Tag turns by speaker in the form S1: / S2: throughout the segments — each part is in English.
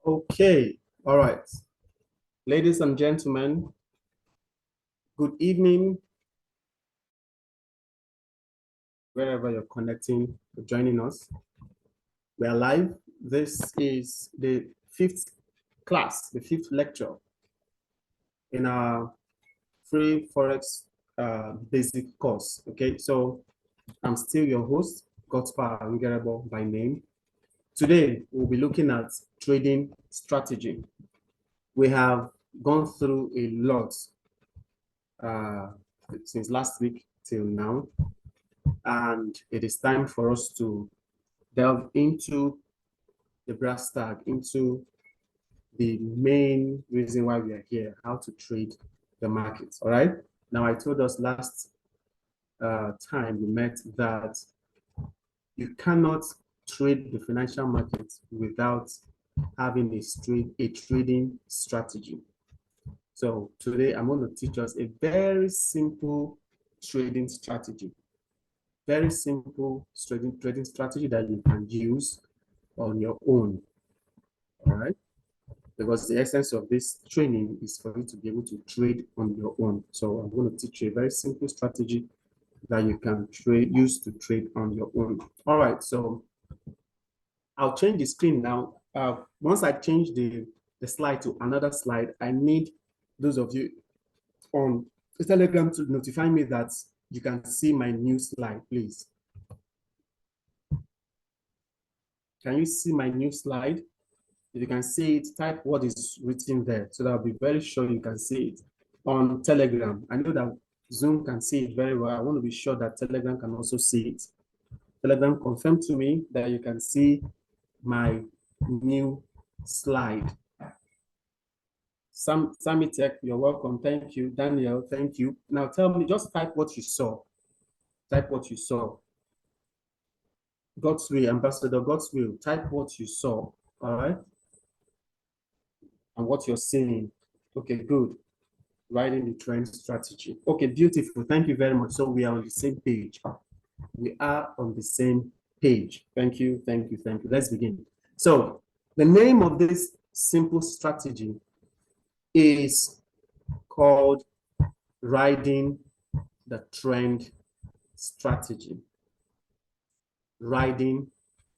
S1: Okay, all right. Ladies and gentlemen, good evening, wherever you're connecting or joining us. We are live. This is the fifth class, the fifth lecture in our free Forex basic course. Okay, so I'm still your host, Godspar Ungerebo by name. Today, we'll be looking at trading strategy. We have gone through a lot since last week till now, and it is time for us to delve into the brass tag, into the main reason why we are here, how to trade the markets. All right. Now, I told us last time we met that you cannot trade the financial markets without having a trading strategy. So today I'm going to teach us a very simple trading strategy. Very simple trading strategy that you can use on your own. All right. Because the essence of this training is for you to be able to trade on your own. So I'm going to teach you a very simple strategy that you can use to trade on your own. All right, so I'll change the screen now. Once I change the slide to another slide, I need those of you on Telegram to notify me that you can see my new slide, please. Can you see my new slide? If you can see it, type what is written there so that I'll be very sure you can see it on Telegram. I know that Zoom can see it very well. I want to be sure that Telegram can also see it. Telegram, confirm to me that you can see my new slide. Sammy Tech, you're welcome. Thank you. Daniel, thank you. Now tell me, just type what you saw. Type what you saw. God's will, Ambassador, God's will. Type what you saw. All right. And what you're seeing. Okay, good. Writing the trend strategy. Okay, beautiful. Thank you very much. So we are on the same page. We are on the same page. Thank you, thank you, thank you. Let's begin. So the name of this simple strategy is called riding the trend strategy. Riding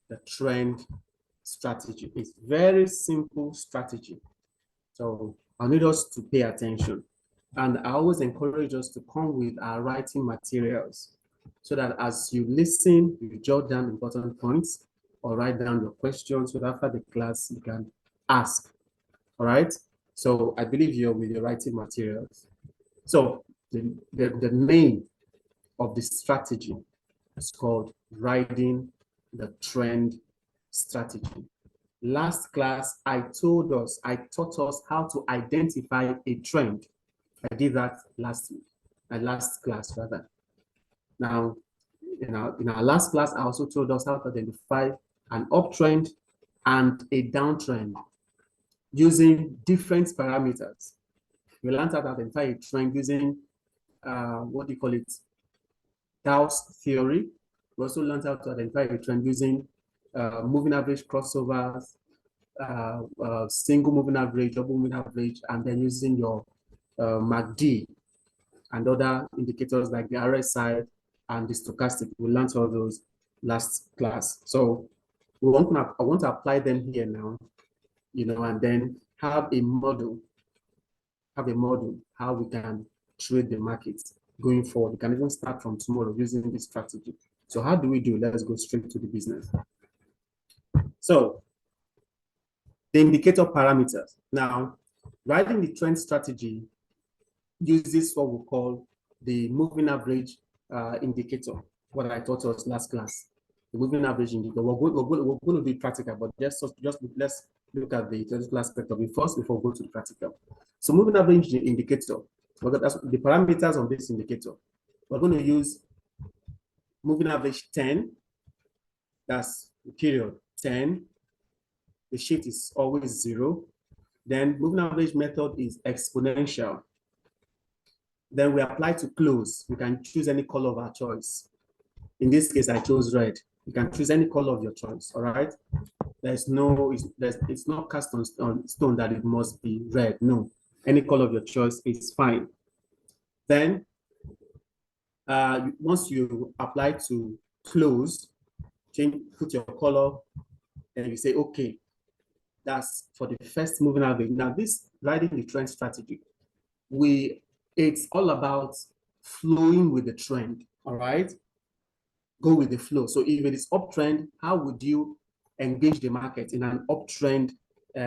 S1: the trend strategy. It's very simple strategy. So I need us to pay attention. And I always encourage us to come with our writing materials so that as you listen, you jot down important points or write down your questions so that after the class you can ask. All right. So I believe you're with your writing materials. So the name of the strategy is called riding the trend strategy. Last class, I taught us how to identify a trend. I did that last week, my last class rather. Now, in our last class, I also told us how to identify an uptrend and a downtrend using different parameters. We learned how to identify a trend using, what do you call it, Dow's theory. We also learned how to identify a trend using moving average crossovers, single moving average, double moving average, and then using your MACD and other indicators like the RSI and the stochastic. We learned all those last class. So I want to apply them here now, and then have a model how we can trade the markets going forward. We can even start from tomorrow using this strategy. So how do we do? Let's go straight to the business. So the indicator parameters. Now, writing the trend strategy uses what we call the moving average indicator, what I taught us last class. The moving average indicator. We're going to be practical, but just let's look at the theoretical aspect of it first before we go to the practical. So moving average indicator, that's the parameters on this indicator. We're going to use moving average 10, that's the period 10. The shift is always 0. Then moving average method is exponential. Then we apply to close. We can choose any color of our choice. In this case, I chose red. You can choose any color of your choice, all right? It's not cast on stone that it must be red. No, any color of your choice is fine. Then once you apply to close, put your color, and you say, okay, that's for the first moving average. Now, this riding the trend strategy, it's all about flowing with the trend, all right? Go with the flow. So if it is uptrend, how would you engage the market in an uptrend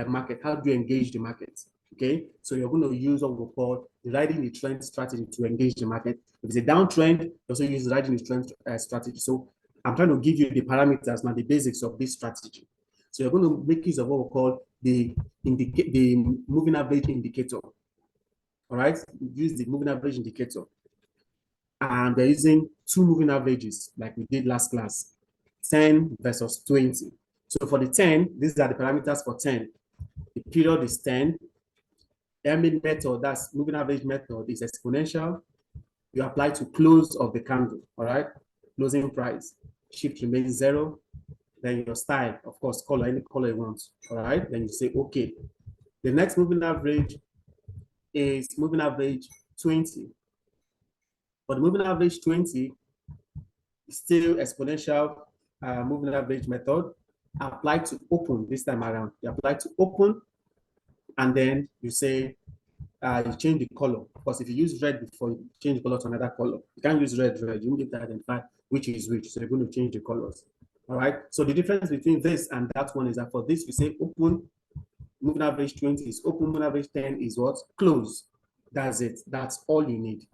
S1: market? How do you engage the market? Okay, so you're going to use what we call the riding the trend strategy to engage the market. If it's a downtrend, you also use the riding the trend strategy. So I'm trying to give you the parameters now, the basics of this strategy. So you're going to make use of what we call the moving average indicator. All right, use the moving average indicator. And they're using two moving averages like we did last class, 10 versus 20. So for the 10, these are the parameters for 10. The period is 10. MA method, that's moving average method, is exponential. You apply to close of the candle, all right? Closing price. Shift remains 0. Then your style, of course, color, any color you want, all right? Then you say, okay. The next moving average is moving average 20. For the moving average 20, still exponential moving average method. Apply to open this time around. You apply to open, and then you say you change the color. Because if you use red before, you change the color to another color. You can't use red. You need to identify which is which. So you're going to change the colors. All right. So the difference between this and that one is that for this, we say open, moving average 20 is open, moving average 10 is what? Close. That's it. That's all you need.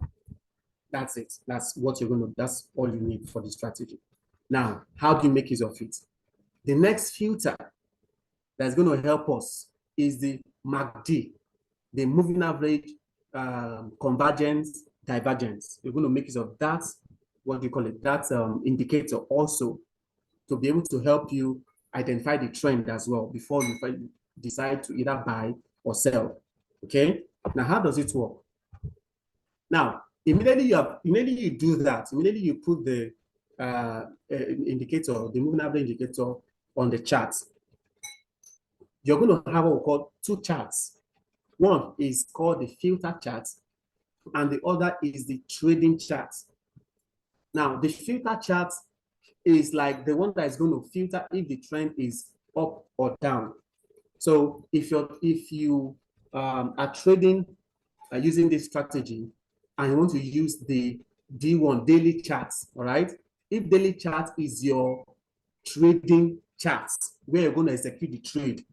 S1: That's it. That's what you're going to, that's all you need for the strategy. Now, how do you make use of it? The next filter that's going to help us is the MACD, the moving average convergence divergence. We're going to make use of that, what do you call it, that indicator also to be able to help you identify the trend as well before you decide to either buy or sell. Okay, now how does it work? Now, immediately you do that, immediately you put the indicator, the moving average indicator on the chart. You're going to have what we call two charts. One is called the filter chart, and the other is the trading chart. Now, the filter chart is like the one that is going to filter if the trend is up or down. So if you are trading using this strategy and you want to use the D1 daily charts, all right? If daily chart is your trading chart where you're going to execute the trade,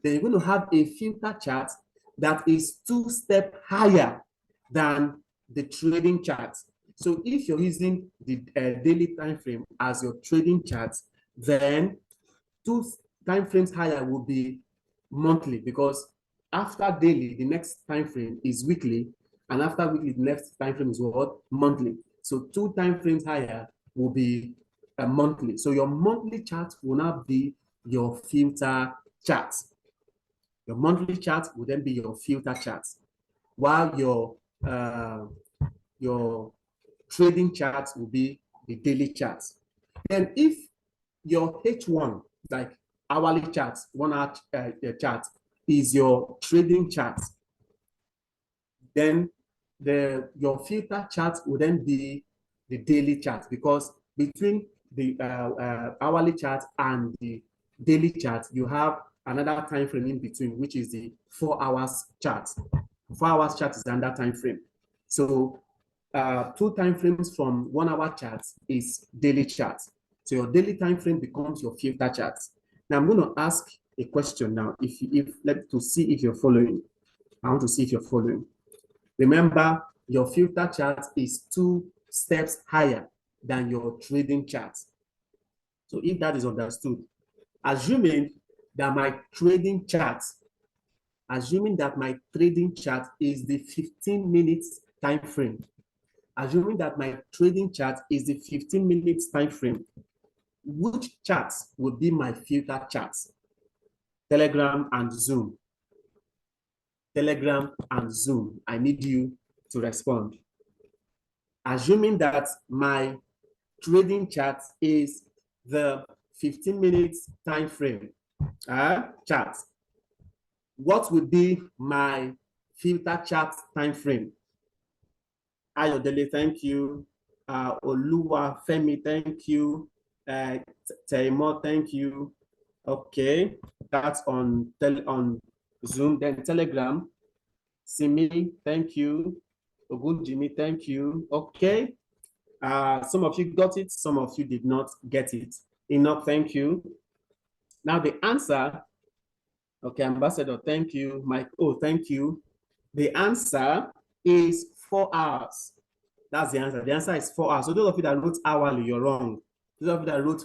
S1: then you're going to have a filter chart that is 2 steps higher than the trading chart. So if you're using the daily time frame as your trading chart, then 2 time frames higher will be monthly, because after daily, the next time frame is weekly, and after weekly, the next time frame is what? Monthly. So 2 time frames higher will be monthly. So your monthly chart will not be your filter chart. Your monthly chart will then be your filter chart, while your trading chart will be the daily chart. Then if your H1, like hourly chart, 1 hour chart, is your trading chart, then your filter chart will then be the daily chart, because between the hourly chart and the daily chart, you have another time frame in between, which is the 4 hours chart. 4 hours chart is under time frame. So 2 time frames from 1 hour chart is daily chart. So your daily time frame becomes your filter chart. Now I'm going to ask a question now, to see if you're following. I want to see if you're following. Remember, your filter chart is 2 steps higher than your trading chart. So if that is understood, assuming that my trading chart is the 15 minutes time frame, assuming that my trading chart is the 15 minutes time frame, which chart will be my filter chart? Telegram and Zoom. Telegram and Zoom. I need you to respond. Assuming that my trading chart is the 15 minutes time frame, chart. What would be my filter chart time frame? Ayodele, thank you. Oluwa Femi, thank you. Teimo, thank you. Okay, that's on Zoom. Then Telegram. Simi, thank you. Ogunjimi, thank you. Okay. Some of you got it, some of you did not get it. Enoch, thank you. Now the answer, okay, Ambassador, thank you. Mike, oh, thank you. The answer is 4 hours. That's the answer. The answer is 4 hours. So those of you that wrote hourly, you're wrong. Those of you that wrote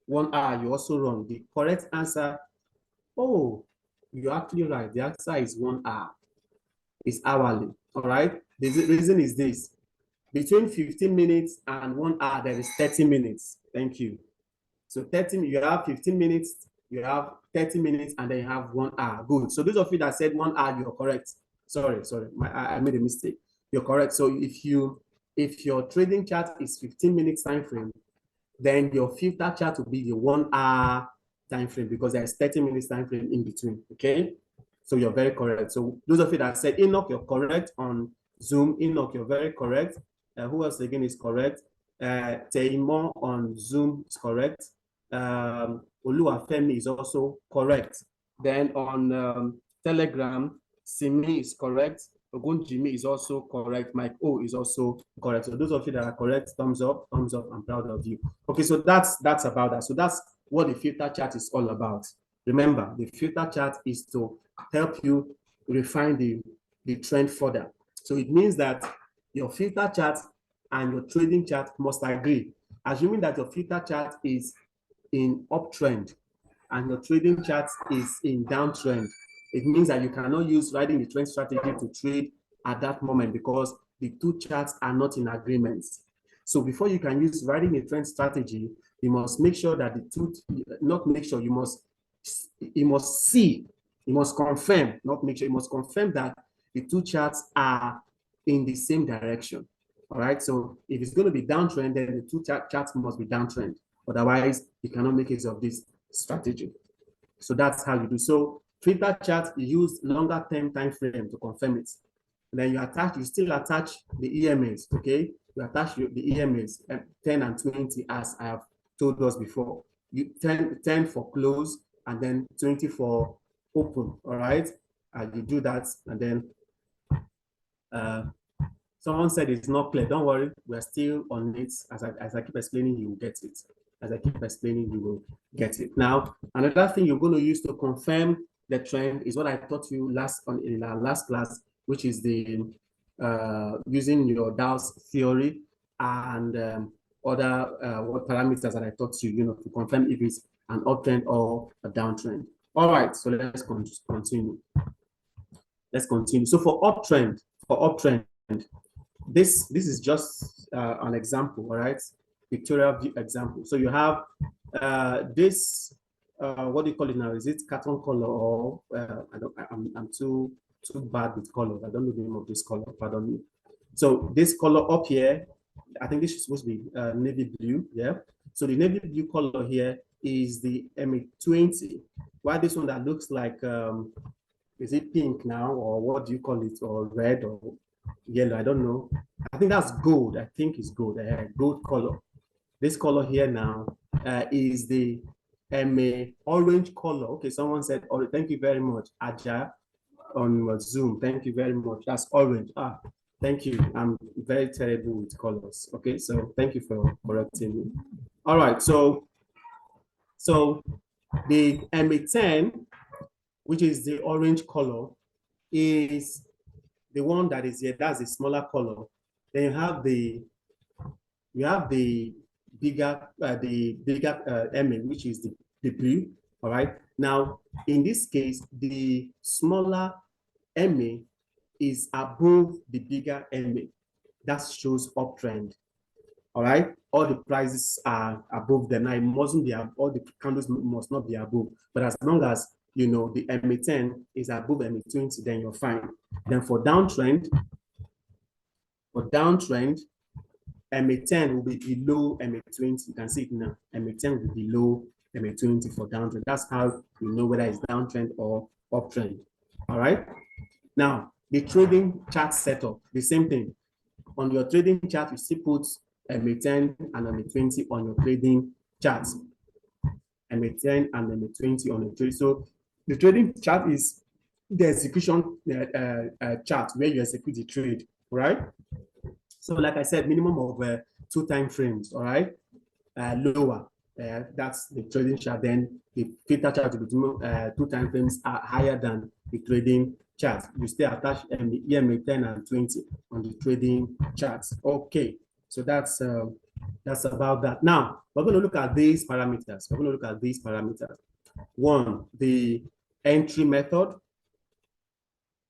S1: 1 hour, you're also wrong. The correct answer, oh, you're actually right. The answer is 1 hour. It's hourly. All right. The reason is this. Between 15 minutes and 1 hour, there is 30 minutes. Thank you. So 30, you have 15 minutes, you have 30 minutes, and then you have 1 hour. Good. So those of you that said 1 hour, you're correct. Sorry, I made a mistake. You're correct. So if your trading chart is 15 minutes time frame, then your filter chart will be the 1 hour time frame because there's 30 minutes time frame in between. Okay. So you're very correct. So those of you that said Enoch, you're correct on Zoom. Enoch, you're very correct. Who else again is correct? Teimo on Zoom is correct. Oluwafemi is also correct. Then on Telegram, Simi is correct. Ogunjimi is also correct. Mike O is also correct. So those of you that are correct, thumbs up, thumbs up. I'm proud of you. Okay, so that's about that. So that's what the filter chart is all about. Remember, the filter chart is to help you refine the trend further. So it means that your filter chart and your trading chart must agree. Assuming that your filter chart is in uptrend and your trading chart is in downtrend, it means that you cannot use riding the trend strategy to trade at that moment because the two charts are not in agreement. So before you can use riding a trend strategy, you must make sure that the two, not make sure, you must see, you must confirm, not make sure, you must confirm that the two charts are in the same direction. All right. So if it's going to be downtrend, then the two charts must be downtrend. Otherwise, you cannot make use of this strategy. So that's how you do. So filter chart, you use longer term time frame to confirm it. And then you still attach the EMAs, okay? You attach the EMAs, 10 and 20, as I have told us before. You 10 for close and then 20 for open, all right? You do that, and then someone said it's not clear. Don't worry, we're still on it. As I keep explaining, you will get it. As I keep explaining, you will get it. Now, another thing you're going to use to confirm the trend is what I taught you in our last class, which is the using your Dow's theory and other what parameters that I taught you, to confirm if it's an uptrend or a downtrend. All right, so let's continue. Let's continue. So for uptrend, this is just an example, all right? Pictorial view example. So you have this, what do you call it now? Is it carton color or I'm too bad with colors. I don't know the name of this color, pardon me. So this color up here, I think this is supposed to be navy blue, yeah? So the navy blue color here is the MA20. Why this one that looks like, is it pink now, or what do you call it, or red or yellow? I don't know. I think that's gold. I think it's gold. Gold color. This color here now is the orange color. Okay, someone said, oh, thank you very much, Aja, on Zoom. Thank you very much. That's orange. Thank you. I'm very terrible with colors. Okay, so thank you for correcting me. All right, so the MA10, which is the orange color, is the one that is here. That's the smaller color. Then you have the bigger MA, which is the blue. All right. Now, in this case, the smaller MA is above the bigger MA. That shows uptrend. All right. All the prices are above them. Now, it mustn't be, all the candles must not be above. But as long as the MA10 is above MA20, then you're fine. Then for downtrend, MA10 will be below MA20. You can see it now. MA10 will be below MA20 for downtrend. That's how you know whether it's downtrend or uptrend. All right. Now, the trading chart setup, the same thing. On your trading chart, you still put MA10 and MA20 on your trading chart. MA10 and MA20 on the trade. So the trading chart is the execution chart where you execute the trade, right? So like I said, minimum of 2 time frames, all right? Lower, that's the trading chart. Then the filter chart will be 2 time frames are higher than the trading chart. You still attach EMA 10 and 20 on the trading charts. Okay, so that's about that. Now we're going to look at these parameters. We're going to look at these parameters. One, the entry method.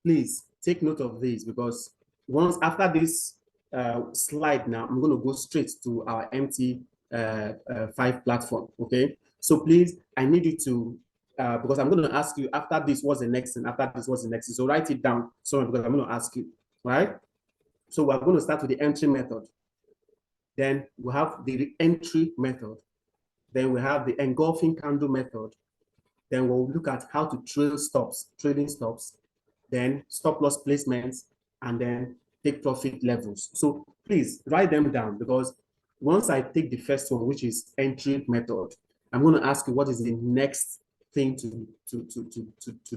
S1: Please take note of this, because once after this slide now, I'm going to go straight to our MT5 platform. Okay, so please, I need you to because I'm going to ask you after this what's the next thing, after this what's the next thing. So write it down, so because I'm going to ask you, right? So we're going to start with the entry method. Then we have the entry method. Then we have the engulfing candle method. Then we'll look at how to trail stops, trading stops, then stop loss placements, and then take profit levels. So please write them down, because once I take the first one, which is entry method, I'm going to ask you what is the next thing to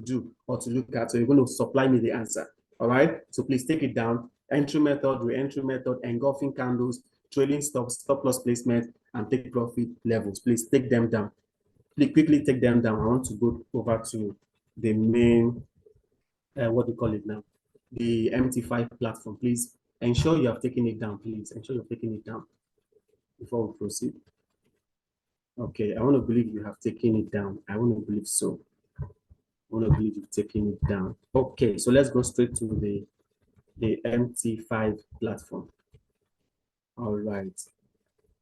S1: do or to look at. So you're going to supply me the answer. All right. So please take it down. Entry method, re-entry method, engulfing candles, trading stops, stop loss placement, and take profit levels. Please take them down. Please quickly take them down. I want to go over to the main, what do you call it now? The MT5 platform. Please ensure you have taken it down. Please ensure you're taking it down before we proceed. Okay, I want to believe you have taken it down. I want to believe so. I want to believe you've taken it down. Okay, so let's go straight to the MT5 platform. All right.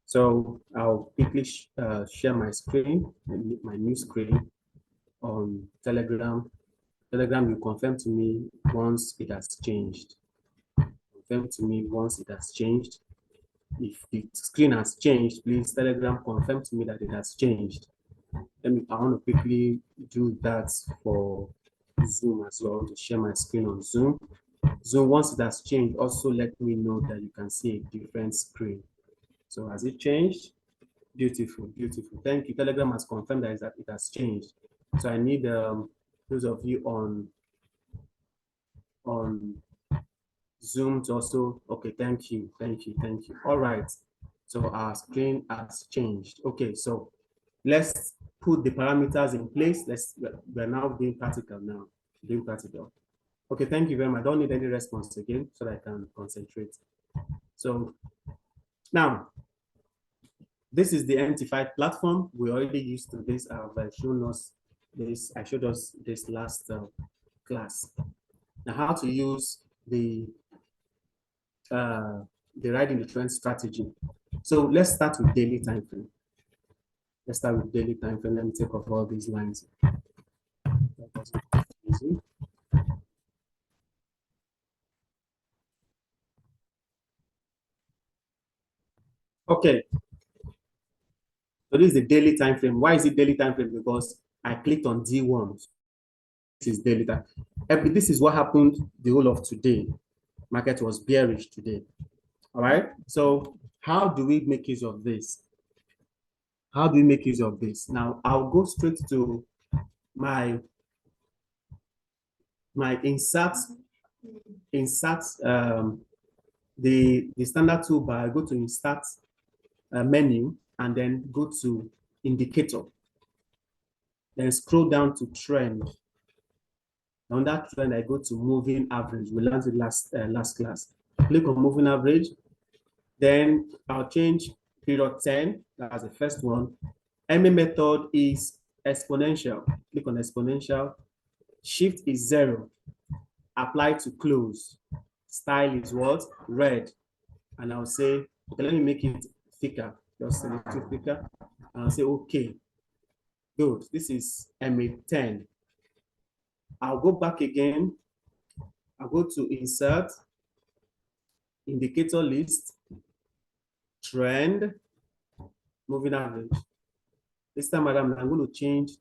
S1: So I'll quickly share my screen, my new screen on Telegram. Telegram, you confirm to me once it has changed. Confirm to me once it has changed. If the screen has changed, please Telegram confirm to me that it has changed. I want to quickly do that for Zoom as well, to share my screen on Zoom. Zoom, once it has changed, also let me know that you can see a different screen. So has it changed? Beautiful, beautiful. Thank you. Telegram has confirmed that it has changed. So I need those of you on Zoom to also, okay, thank you. All right. So our screen has changed. Okay, so let's put the parameters in place. We're now doing practical now. Doing practical. Okay, thank you very much. I don't need any response again so that I can concentrate. So now, this is the MT5 platform. We already used to this. I've shown us this. I showed us this last class. Now, how to use the riding the trend strategy. So let's start with daily time frame. Let's start with daily time frame. Let me take off all these lines. Okay. So this is the daily time frame. Why is it daily time frame? Because I clicked on D1. This is daily time. This is what happened the whole of today. Market was bearish today. All right. So how do we make use of this? How do we make use of this? Now I'll go straight to my insert the standard toolbar. I go to insert menu and then go to indicator. Then scroll down to trend. On that trend, I go to moving average. We learned it last class. Click on moving average. Then I'll change period 10. That's the first one. MA method is exponential. Click on exponential. Shift is 0. Apply to close. Style is what? Red. And I'll say, okay, let me make it thicker. Just a little thicker. And I'll say, okay. Good. This is MA10. I'll go back again. I'll go to insert, indicator list, trend, moving average. This time around, I'm going to change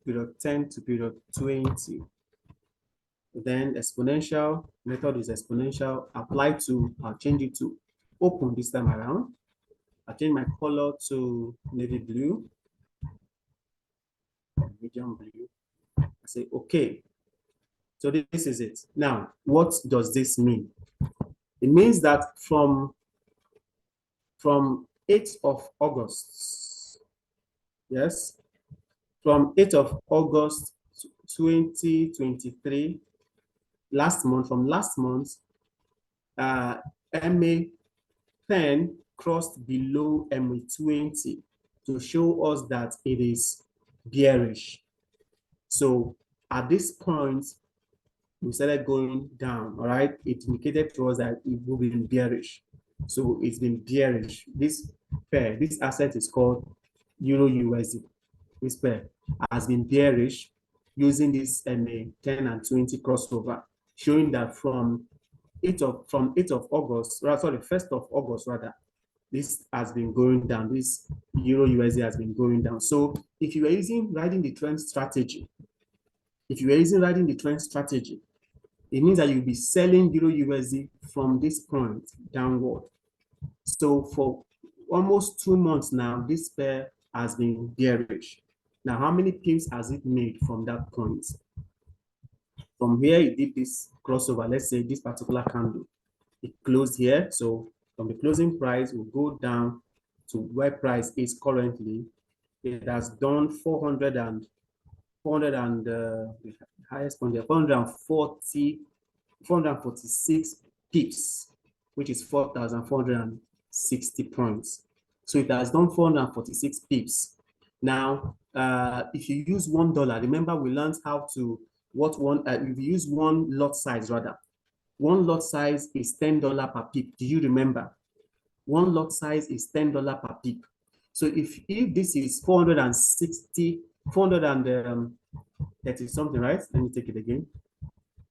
S1: period 10 to period 20. Then exponential method is exponential. Apply to, I'll change it to open this time around. I'll change my color to navy blue, medium blue. I say, okay. So this is it. Now, what does this mean? It means that from 8th of August, yes, from 8th of August 2023, from last month, MA10 crossed below MA20 to show us that it is bearish. So at this point, we started going down, all right? It indicated to us that it will be bearish. So it's been bearish. This pair, this asset is called Euro USD. This pair has been bearish using this MA 10 and 20 crossover, showing that from 8th of August, sorry, 1st of August rather, this has been going down. This Euro USD has been going down. So if you are riding the trend strategy, it means that you'll be selling Euro USD from this point downward. So for almost 2 months now, this pair has been bearish. Now, how many pips has it made from that point? From here, it did this crossover. Let's say this particular candle, it closed here. So from the closing price, we'll go down to where price is currently. It has done 400 and the highest point there, 446 pips, which is 4,460 points. So it has done 446 pips. Now, if you use $1, remember we learned how to if you use one lot size rather. One lot size is $10 per pip. Do you remember? One lot size is $10 per pip. So if this is 460, 430 something, right? Let me take it again.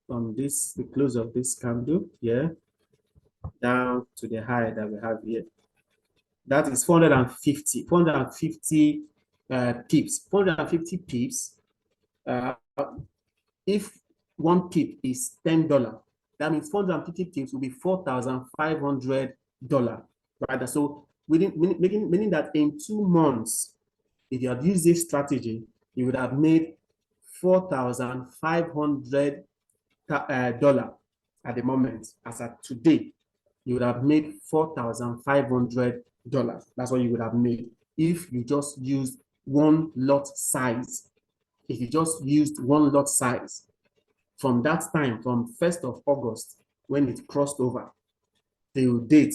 S1: From this, the close of this candle here, down to the high that we have here. That is 450 pips. 450 pips. If one pip is $10, that means 450 pips will be $4,500, right? So meaning that in 2 months, if you had used this strategy, you would have made $4,500 at the moment. As at today, you would have made $4,500. That's what you would have made if you just used one lot size. If you just used one lot size from that time, from 1st of August, when it crossed over till date,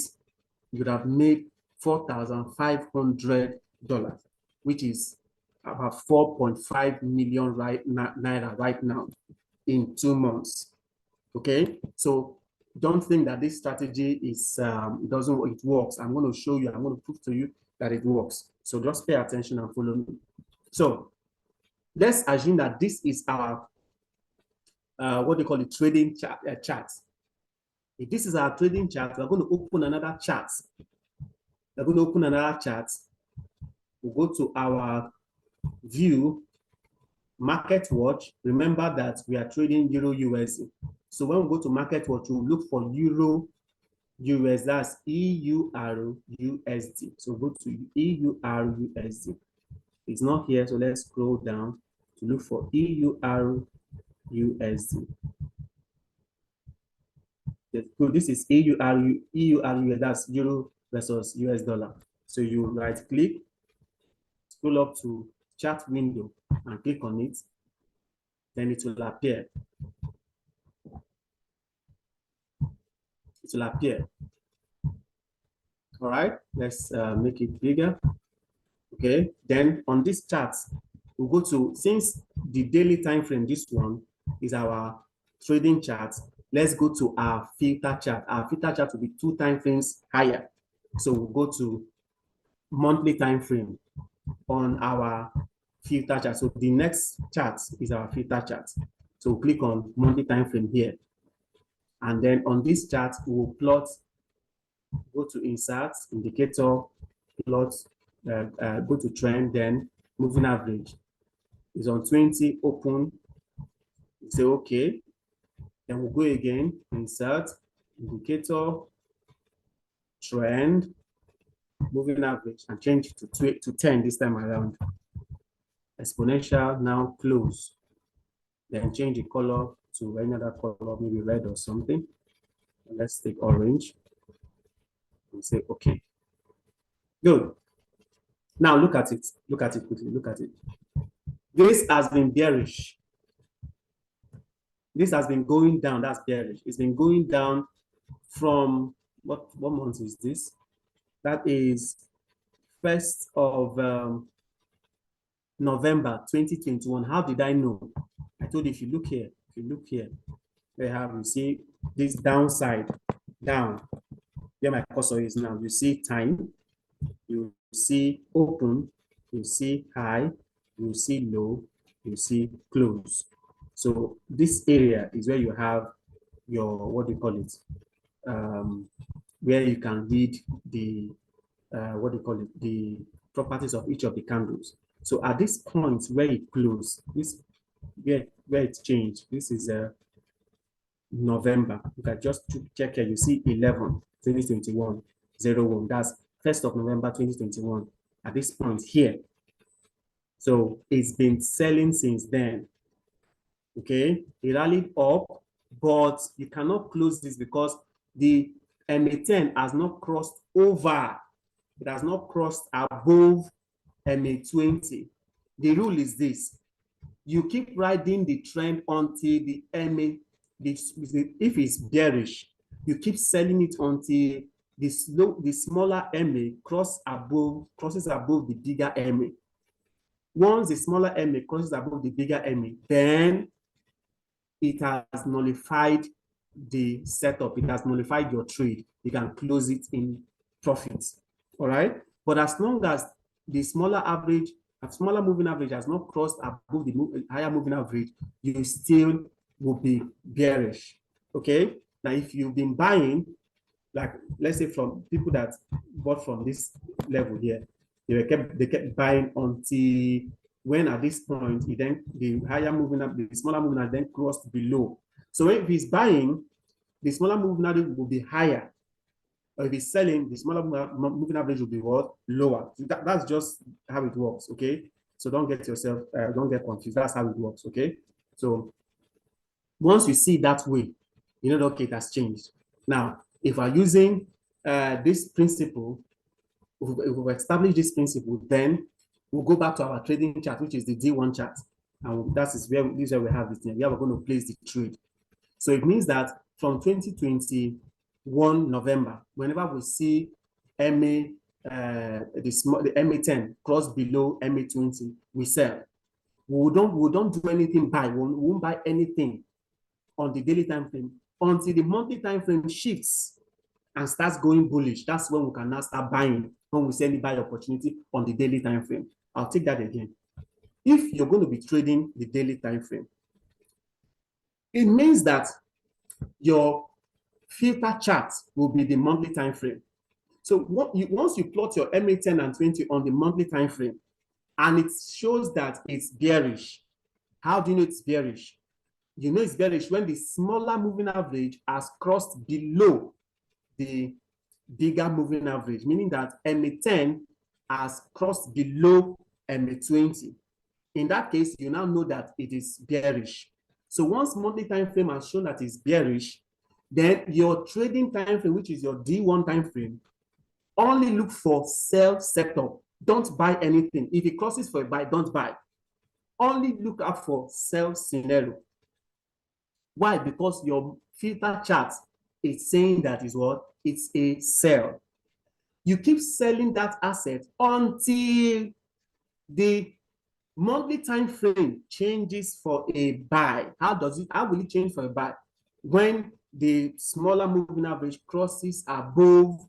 S1: you would have made $4,500, which is about 4.5 million naira right now in 2 months. Okay, so don't think that this strategy is it works. I'm going to show you, I'm going to prove to you that it works. So just pay attention and follow me. So let's assume that this is our what they call the trading chart. If this is our trading chart, we're going to open another chart. We're going to open another chart. We'll go to our view, market watch. Remember that we are trading Euro USD. So when we go to market watch, we'll look for Euro US, that's EURUSD. So go to EURUSD. It's not here, so let's scroll down to look for EURUSD. So this is EURUSD, that's Euro versus US dollar. So you right click, scroll up to chart window and click on it, then it will appear. It will appear. All right, let's make it bigger. Okay, then on this chart, we'll go to, since the daily time frame, this one is our trading chart, let's go to our filter chart. Our filter chart will be 2 time frames higher. So we'll go to monthly time frame on our filter chart. So the next chart is our filter chart. So we'll click on monthly time frame here. And then on this chart, we'll plot, go to insert, indicator, plot, go to trend, then moving average is on 20 open. You say okay. Then we'll go again, insert indicator, trend, moving average, and change it to 10 this time around. Exponential, now close. Then change the color to any other color, maybe red or something. Let's take orange and say okay. Good. Now look at it. Look at it quickly. Look at it. This has been bearish. This has been going down. That's bearish. It's been going down from what month is this? That is 1st of November 2021. How did I know? I told you, if you look here, you see this downside down. Where my cursor is now, you see time, you see open, you see high, you see low, you see close. So this area is where you have your, what do you call it? Where you can read the, the properties of each of the candles. So at this point where it closed, this where it changed, this is November. You can just check here, you see 11, 2021, 01. That's 1st of November 2021 at this point here. So it's been selling since then. Okay, it rallied up, but you cannot close this because the MA10 has not crossed over. It has not crossed above MA20. The rule is this: you keep riding the trend until the MA, if it's bearish, you keep selling it until the smaller MA crosses above the bigger MA. Once the smaller MA crosses above the bigger MA, then it has nullified the setup. It has nullified your trade. You can close it in profits. All right. But as long as the smaller moving average has not crossed above the higher moving average, you still will be bearish. Okay. Now, if you've been buying, like let's say from people that bought from this level here, they kept buying until when at this point, the higher moving average, the smaller moving average then crossed below. So if he's buying, the smaller moving average will be higher. Or if he's selling, the smaller moving average will be what? Lower. So that's just how it works, okay? So don't get confused. That's how it works, okay? So once you see that way, you know, okay, it has changed. Now, if we're using this principle, if we've established this principle, then we'll go back to our trading chart, which is the D1 chart. And this is where we have it. Here we're going to place the trade. So it means that from 2021 November, whenever we see MA, the MA10 cross below MA20, we sell. We don't do anything buy. We won't buy anything on the daily time frame until the monthly time frame shifts and starts going bullish. That's when we can now start buying, when we see any buy opportunity on the daily time frame. I'll take that again. If you're going to be trading the daily time frame, it means that your filter chart will be the monthly time frame. So once you plot your MA10 and 20 on the monthly time frame, and it shows that it's bearish, how do you know it's bearish? You know it's bearish when the smaller moving average has crossed below the bigger moving average, meaning that MA10 has crossed below MA20. In that case, you now know that it is bearish. So once monthly time frame has shown that it's bearish, then your trading time frame, which is your D1 time frame, only look for sell setup. Don't buy anything. If it crosses for a buy, don't buy. Only look out for sell scenario. Why? Because your filter chart is saying that is what? It's a sell. You keep selling that asset until the monthly time frame changes for a buy. How will it change for a buy? When the smaller moving average crosses above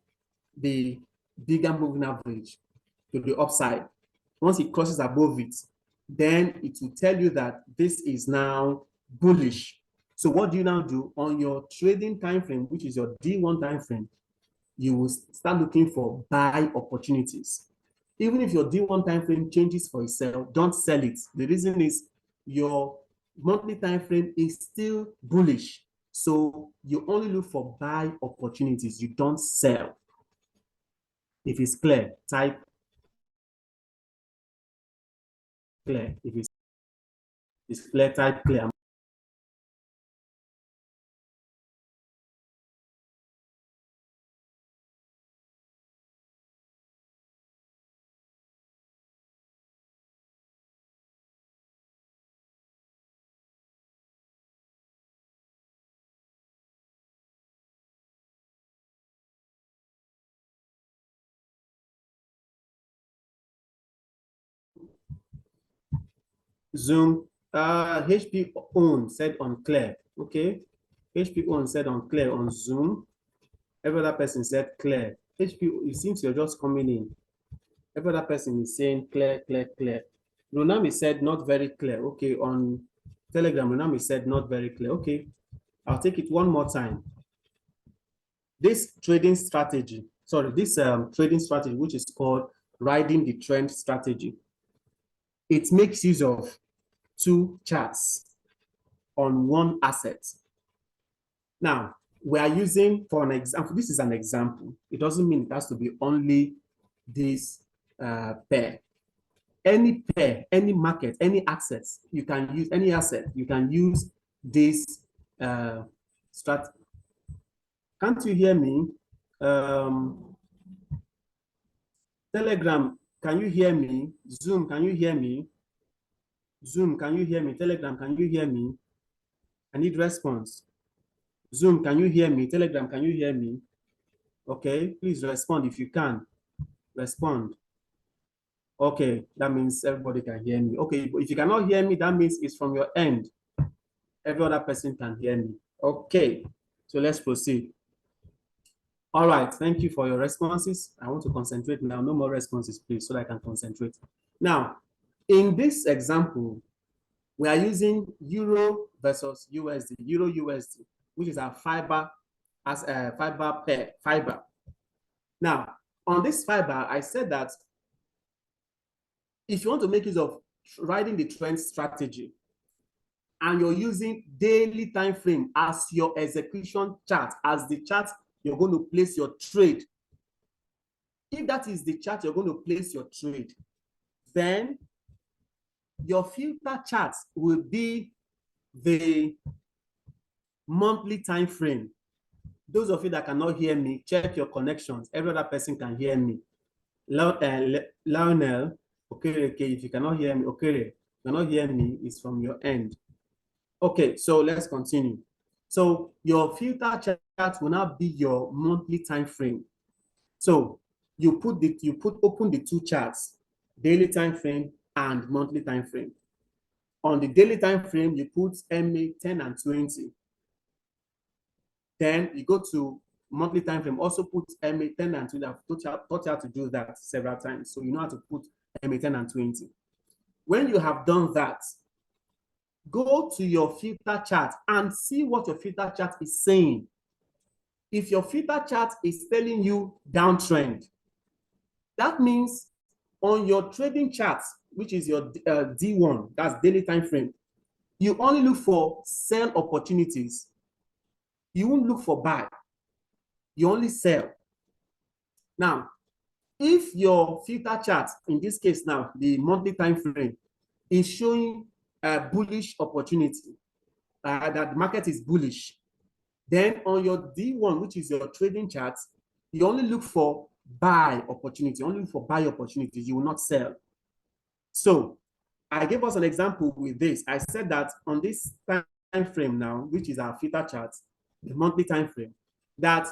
S1: the bigger moving average to the upside. Once it crosses above it, then it will tell you that this is now bullish. So what do you now do? On your trading time frame, which is your D1 time frame, you will start looking for buy opportunities. Even if your D1 time frame changes for itself, don't sell it. The reason is your monthly time frame is still bullish. So you only look for buy opportunities. You don't sell. If it's clear, type clear. If it's clear, type clear. Zoom, HP own said unclear. Okay. HP own said unclear on Zoom. Every other person said clear. HP, it seems you're just coming in. Every other person is saying clear, clear, clear. Runami said not very clear. Okay, on Telegram, Runami said not very clear. Okay, I'll take it one more time. This trading strategy, which is called riding the trend strategy, it makes use of two charts on one asset. Now, we are using, for an example, this is an example. It doesn't mean it has to be only this pair. Any pair, any market, any assets, you can use any asset, you can use this strat. Can't you hear me? Telegram, can you hear me? Zoom, can you hear me? Zoom, can you hear me? Telegram, can you hear me? I need response. Zoom, can you hear me? Telegram, can you hear me? Okay, please respond if you can. Respond. Okay, that means everybody can hear me. Okay, if you cannot hear me, that means it's from your end. Every other person can hear me. Okay, so let's proceed. All right, thank you for your responses. I want to concentrate now. No more responses, please, so that I can concentrate. Now, in this example, we are using Euro versus USD, Euro USD, which is our fiber as a fiber pair, fiber. Now, on this fiber, I said that if you want to make use of riding the trend strategy and you're using daily time frame as your execution chart, as the chart you're going to place your trade, if that is the chart you're going to place your trade, then your filter chart will be the monthly time frame. Those of you that cannot hear me, check your connections. Every other person can hear me. Lionel, okay, if you cannot hear me, okay, cannot hear me, it's from your end. Okay, so let's continue. So your filter chart will now be your monthly time frame. So you open the two charts, daily time frame and monthly time frame. On the daily time frame, you put MA 10 and 20. Then you go to monthly time frame, also put MA 10 and 20. I've taught you how to do that several times. So you know how to put MA 10 and 20. When you have done that, go to your filter chart and see what your filter chart is saying. If your filter chart is telling you downtrend, that means on your trading chart, which is your D1, that's daily time frame, you only look for sell opportunities. You won't look for buy. You only sell. Now, if your filter chart, in this case now, the monthly time frame, is showing a bullish opportunity, that the market is bullish, then on your D1, which is your trading chart, you only look for buy opportunity, only look for buy opportunities, you will not sell. So I gave us an example with this. I said that on this time frame now, which is our filter chart, the monthly time frame, that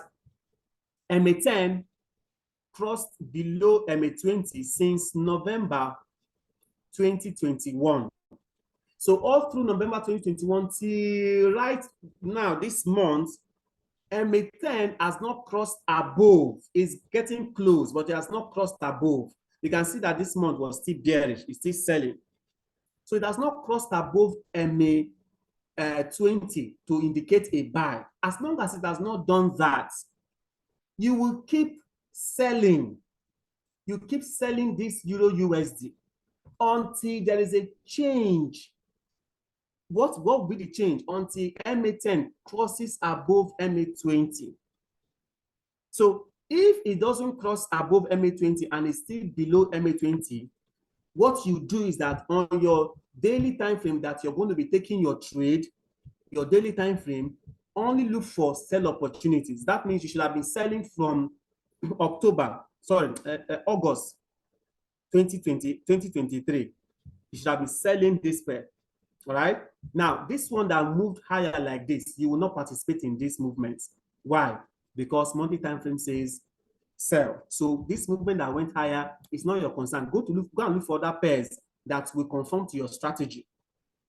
S1: MA10 crossed below MA20 since November 2021. So all through November 2021 till right now, this month, MA10 has not crossed above. It's getting close, but it has not crossed above. You can see that this month was still bearish. It's still selling. So it has not crossed above MA 20 to indicate a buy. As long as it has not done that, you will keep selling. You keep selling this Euro USD until there is a change. What will be the change? Until MA10 crosses above MA20. So if it doesn't cross above MA20 and it's still below MA20, what you do is that on your daily time frame that you're going to be taking your trade, your daily time frame, only look for sell opportunities. That means you should have been selling from August 2023. You should have been selling this pair. All right. Now, this one that moved higher like this, you will not participate in this movement. Why? Because monthly time frame says sell. So this movement that went higher is not your concern. Go and look for other pairs that will conform to your strategy.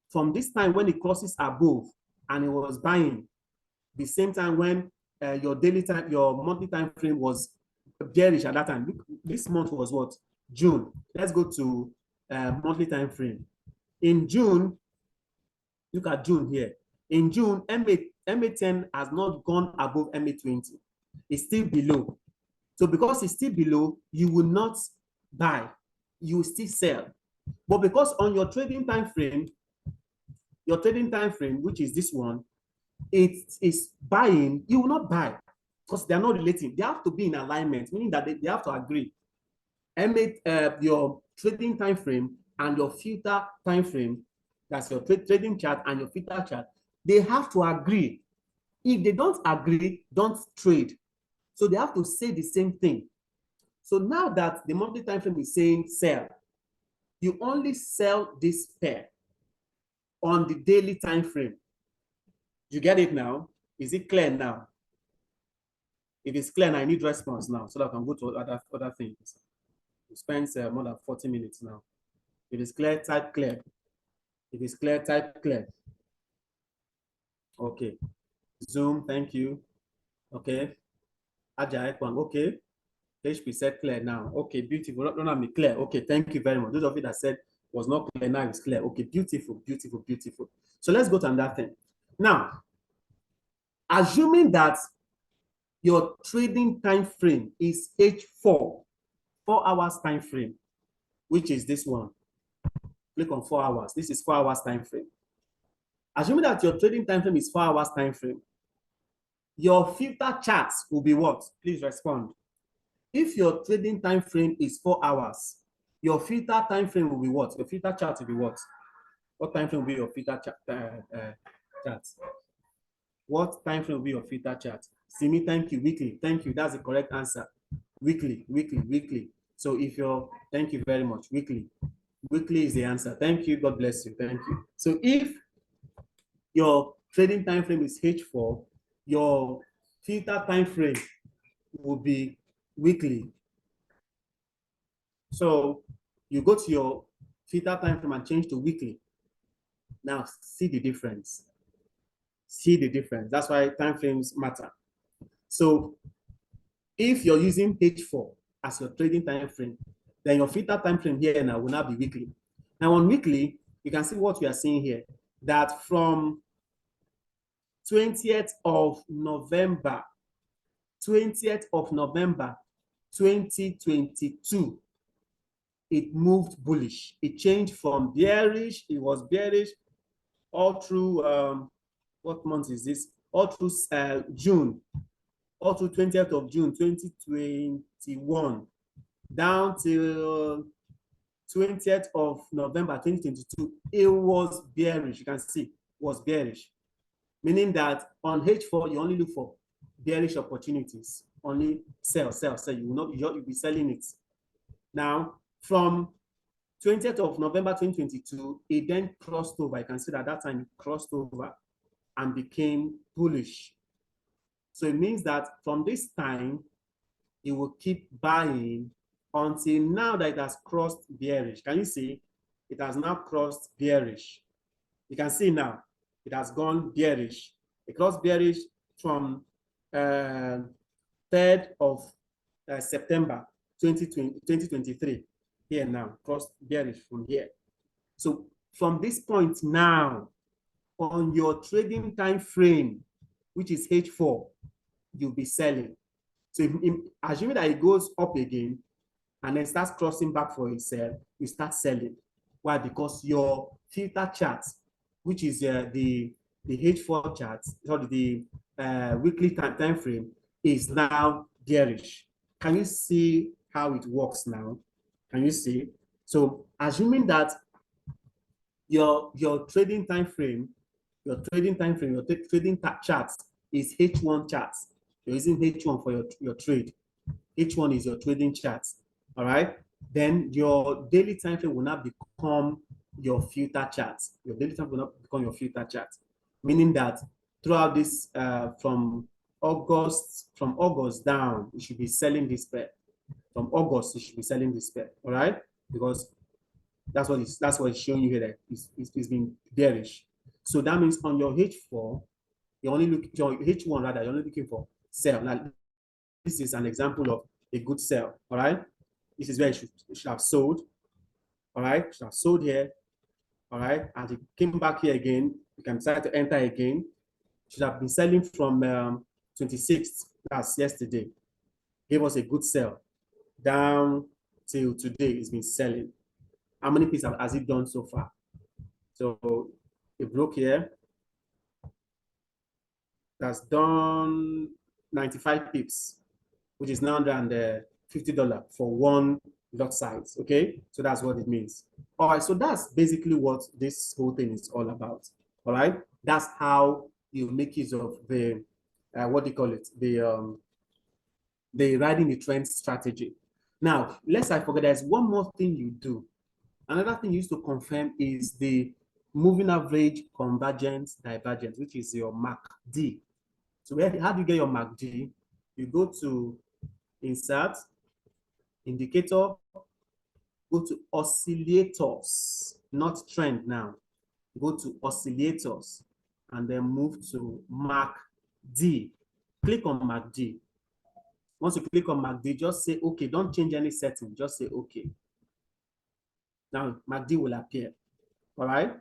S1: From this time when it crosses above and it was buying, the same time when your monthly time frame was bearish at that time. This month was what? June. Let's go to monthly time frame. In June, look at June here. In June, MA10 has not gone above MA20. It's still below. So because it's still below, you will not buy. You will still sell. But because on your trading time frame, which is this one, it is buying, you will not buy because they are not relating. They have to be in alignment, meaning that they have to agree. Your trading time frame and your filter time frame, that's your trading chart and your filter chart, they have to agree. If they don't agree, don't trade. So they have to say the same thing. So now that the monthly time frame is saying sell, you only sell this pair on the daily time frame. You get it now? Is it clear now? If it's clear, I need response now so that I can go to other things. We spent more than 40 minutes now. If it's clear, type clear. If it's clear, type clear. Okay. Zoom, thank you. Okay. Ajay, okay. HP said clear now. Okay, beautiful. Don't have me clear. Okay, thank you very much. Those of you that said was not clear, now it's clear. Okay, beautiful, beautiful, beautiful. So let's go to another thing. Now, assuming that your trading time frame is H4, 4 hours time frame, which is this one. Click on 4 hours. This is 4 hours time frame. Assuming that your trading time frame is 4 hours time frame, your filter charts will be what? Please respond. If your trading time frame is 4 hours, your filter time frame will be what? Your filter chart will be what? What time frame will be your filter chart? What time frame will be your filter chart? Simi, thank you. Weekly. Thank you. That's the correct answer. Weekly, weekly, weekly. So if you're, thank you very much. Weekly. Weekly is the answer. Thank you. God bless you. Thank you. So if your trading time frame is H4, your filter time frame will be weekly. So you go to your filter time frame and change to weekly. Now see the difference. See the difference. That's why time frames matter. So if you're using H4 as your trading time frame, then your filter time frame here now will now be weekly. Now on weekly, you can see what we are seeing here, that from 20th of November 2022, it moved bullish. It changed from bearish, it was bearish all through, what month is this? All through June, all through 20th of June 2021, down till 20th of November 2022, it was bearish. You can see it was bearish, meaning that on H4 you only look for bearish opportunities, only sell. You will not, you'll be selling it. Now from 20th of November 2022, it then crossed over. You can see that at that time it crossed over and became bullish. So it means that from this time, it will keep buying until now that it has crossed bearish. Can you see? It has now crossed bearish. You can see now it has gone bearish. It crossed bearish from 3rd of September 2023. Here now, crossed bearish from here. So from this point now, on your trading time frame, which is H4, you'll be selling. So assuming that it goes up again, and then starts crossing back for a sell, you start selling. Why? Because your filter chart, which is the H4 chart, sorry, the weekly time frame, is now bearish. Can you see how it works now? Can you see? So assuming that your trading time frame, your trading chart is H1 chart. You're using H1 for your trade. H1 is your trading chart. All right. Then your daily time frame will not become your filter chart. Your daily time will not become your filter chart, meaning that throughout this from August down, you should be selling this pair. From August, you should be selling this pair. All right, because that's what it's showing you here, that it's been bearish. So that means on your H4, you're only looking, your H1 rather, you're only looking for sell. Now, this is an example of a good sell. All right, this is where it should have sold. All right, it should have sold here. All right, and it came back here again. You can decide to enter again. It should have been selling from 26th, that's yesterday. Gave us a good sell. Down till today, it's been selling. How many pieces has it done so far? So it broke here. That's done 95 pips, which is $950 for one lot size. Okay, so that's what it means. All right, so that's basically what this whole thing is all about. All right, that's how you make use of the what do you call it, the riding the trend strategy. Now, lest I forget, there's one more thing you do. Another thing you used to confirm is the moving average convergence divergence, which is your MACD. So how do you get your MACD? You go to insert, indicator, go to oscillators, not trend now. Go to oscillators and then move to MACD. Click on MACD. Once you click on MACD, just say okay. Don't change any setting. Just say okay. Now MACD will appear. All right.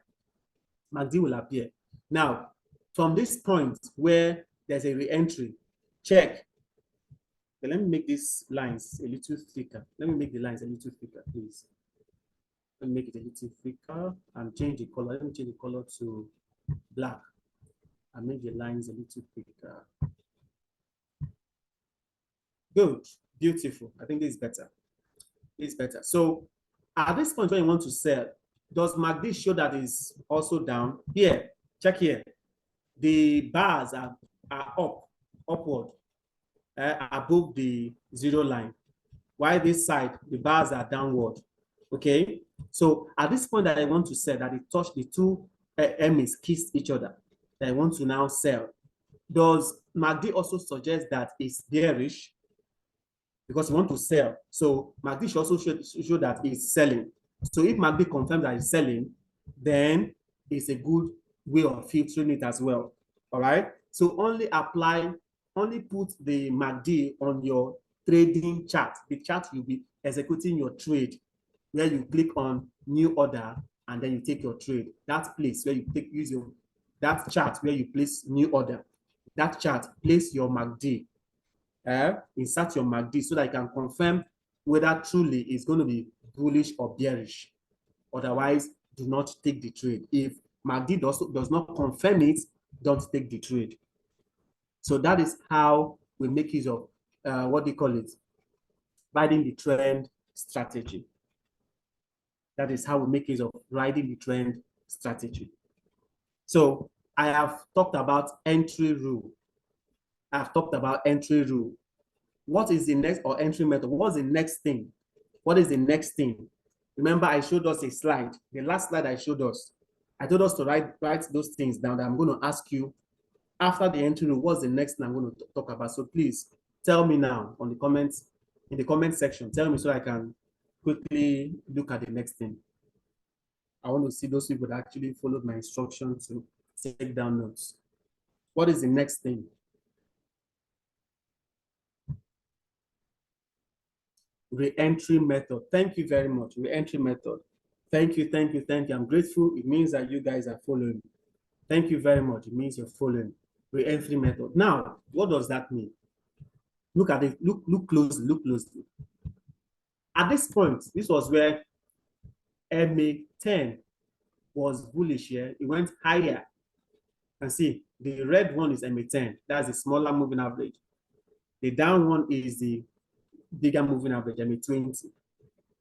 S1: MACD will appear. Now, from this point where there's a re-entry, check. Okay, let me make these lines a little thicker. Let me make the lines a little thicker, please. Let me make it a little thicker and change the color. Let me change the color to black and make the lines a little thicker. Good, beautiful. I think this is better. This is better. So at this point when you want to sell, does MACD show that is also down? Here, check here. The bars are upward, above the zero line. While this side, the bars are downward. Okay, so at this point that I want to sell, that it touched the two M's kissed each other, that I want to now sell. Does MACD also suggest that it's bearish? Because you want to sell. So MACD should also show that it's selling. So if MACD confirms that it's selling, then it's a good way of filtering it as well. All right. So only put the MACD on your trading chart, the chart you'll be executing your trade, where you click on new order and then you take your trade. That place where you that chart where you place new order, that chart, place your MACD. Insert your MACD so that you can confirm whether truly it's going to be bullish or bearish. Otherwise, do not take the trade. If MACD does not confirm it, don't take the trade. So that is how we make use of what do you call it? Riding the trend strategy. That is how we make use of riding the trend strategy. So I have talked about entry rule. I've talked about entry rule. What is the next, or entry method? What's the next thing? What is the next thing? Remember, I showed us a slide. The last slide I showed us, I told us to write those things down that I'm going to ask you after the entry rule. What's the next thing I'm going to talk about? So please tell me now on the comments, in the comment section. Tell me so I can quickly look at the next thing. I want to see those people that actually followed my instruction to take down notes. What is the next thing? Re-entry method. Thank you very much. Re-entry method. Thank you, thank you, thank you. I'm grateful. It means that you guys are following. Thank you very much. It means you're following. Re-entry method. Now, what does that mean? Look at it. Look closely. Look closely. At this point, this was where MA10 was bullish here. It went higher. And see, the red one is MA10. That's the smaller moving average. The down one is the bigger moving average, MA20.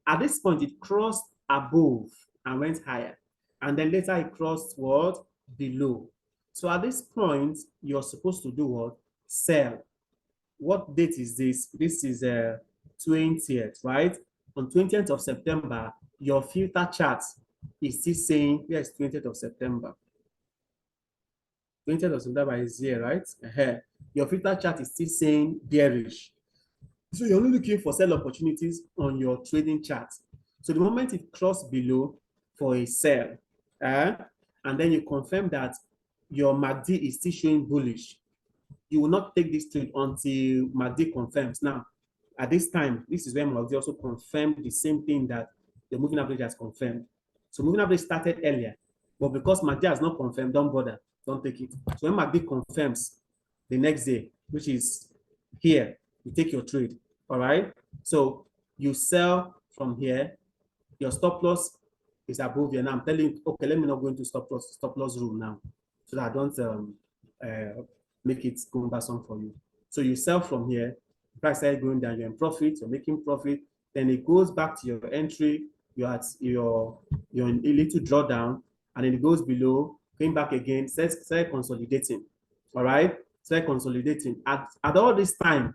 S1: At this point, it crossed above and went higher. And then later it crossed what? Below. So at this point, you're supposed to do what? Sell. What date is this? This is 20th, right? On 20th of September, your filter chart is still saying, yes, 20th of September. 20th of September is here, right? Your filter chart is still saying bearish. So you're only looking for sell opportunities on your trading chart. So the moment it crossed below for a sell, and then you confirm that your MACD is still showing bullish, you will not take this trade until MACD confirms. Now, at this time, this is when MACD also confirmed the same thing that the moving average has confirmed. So moving average started earlier, but because MACD has not confirmed, don't bother, don't take it. So when MACD confirms the next day, which is here, you take your trade. All right. So you sell from here. Your stop loss is above here. Now I'm telling you, okay, let me not go into stop loss rule now, so that I don't make it cumbersome for you. So you sell from here. Price started going down. You're in profit. You're making profit. Then it goes back to your entry. You're at you're in a little drawdown, and then it goes below, going back again. Start consolidating. All right. Start consolidating. At all this time,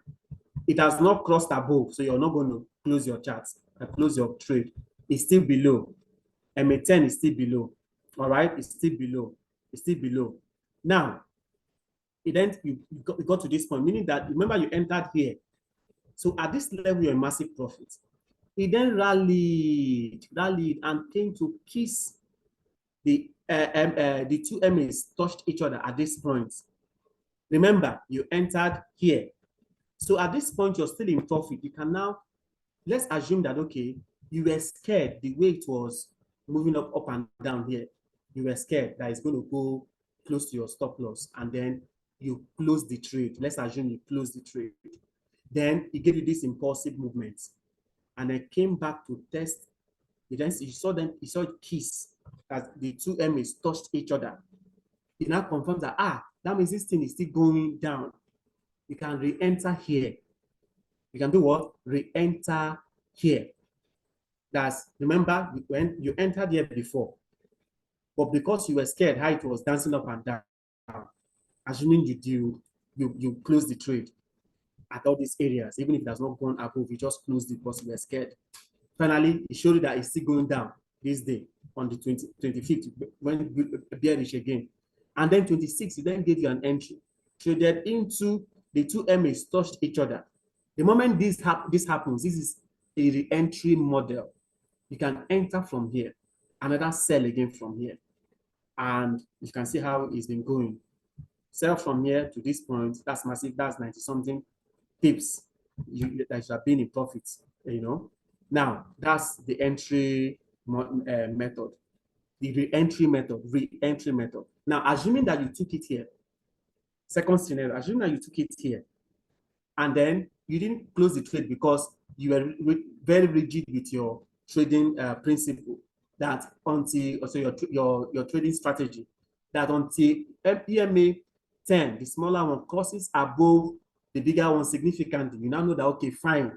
S1: it has not crossed above, so you're not going to close your charts, close your trade. It's still below. MA10 is still below. All right, it's still below. It's still below. Now, you got to this point, meaning that remember you entered here. So at this level, you're in massive profit. It then rallied and came to kiss the two MAs touched each other at this point. Remember, you entered here. So at this point, you're still in profit. You can now, let's assume that, okay, you were scared the way it was moving up and down here. You were scared that it's going to go close to your stop loss, and then you close the trade. Let's assume you close the trade. Then it gave you this impulsive movement, and then came back to test. You saw it kiss as the two MAs touched each other. It now confirms that, that means this thing is still going down. You can re-enter here. You can do what? Re-enter here. That's, remember, when you entered here before, but because you were scared how it was dancing up and down, assuming you close the trade at all these areas, even if it has not gone above, you just closed it because you were scared. Finally, it showed you that it's still going down this day on the 25th, when bearish again. And then 26th, it then gave you an entry. Traded into the two MAs touched each other. The moment this happens, this is a re-entry model. You can enter from here, another sell again from here. And you can see how it's been going. Sell from here to this point, that's massive, that's 90-something pips that you have been in profits, you know. Now, that's the entry method, the re-entry method. Now, assuming that you took it here, second scenario, assuming that you took it here, and then you didn't close the trade because you were very rigid with your trading principle, that until, also your trading strategy, that until EMA 10, the smaller one, crosses above the bigger one significantly, you now know that, okay, fine,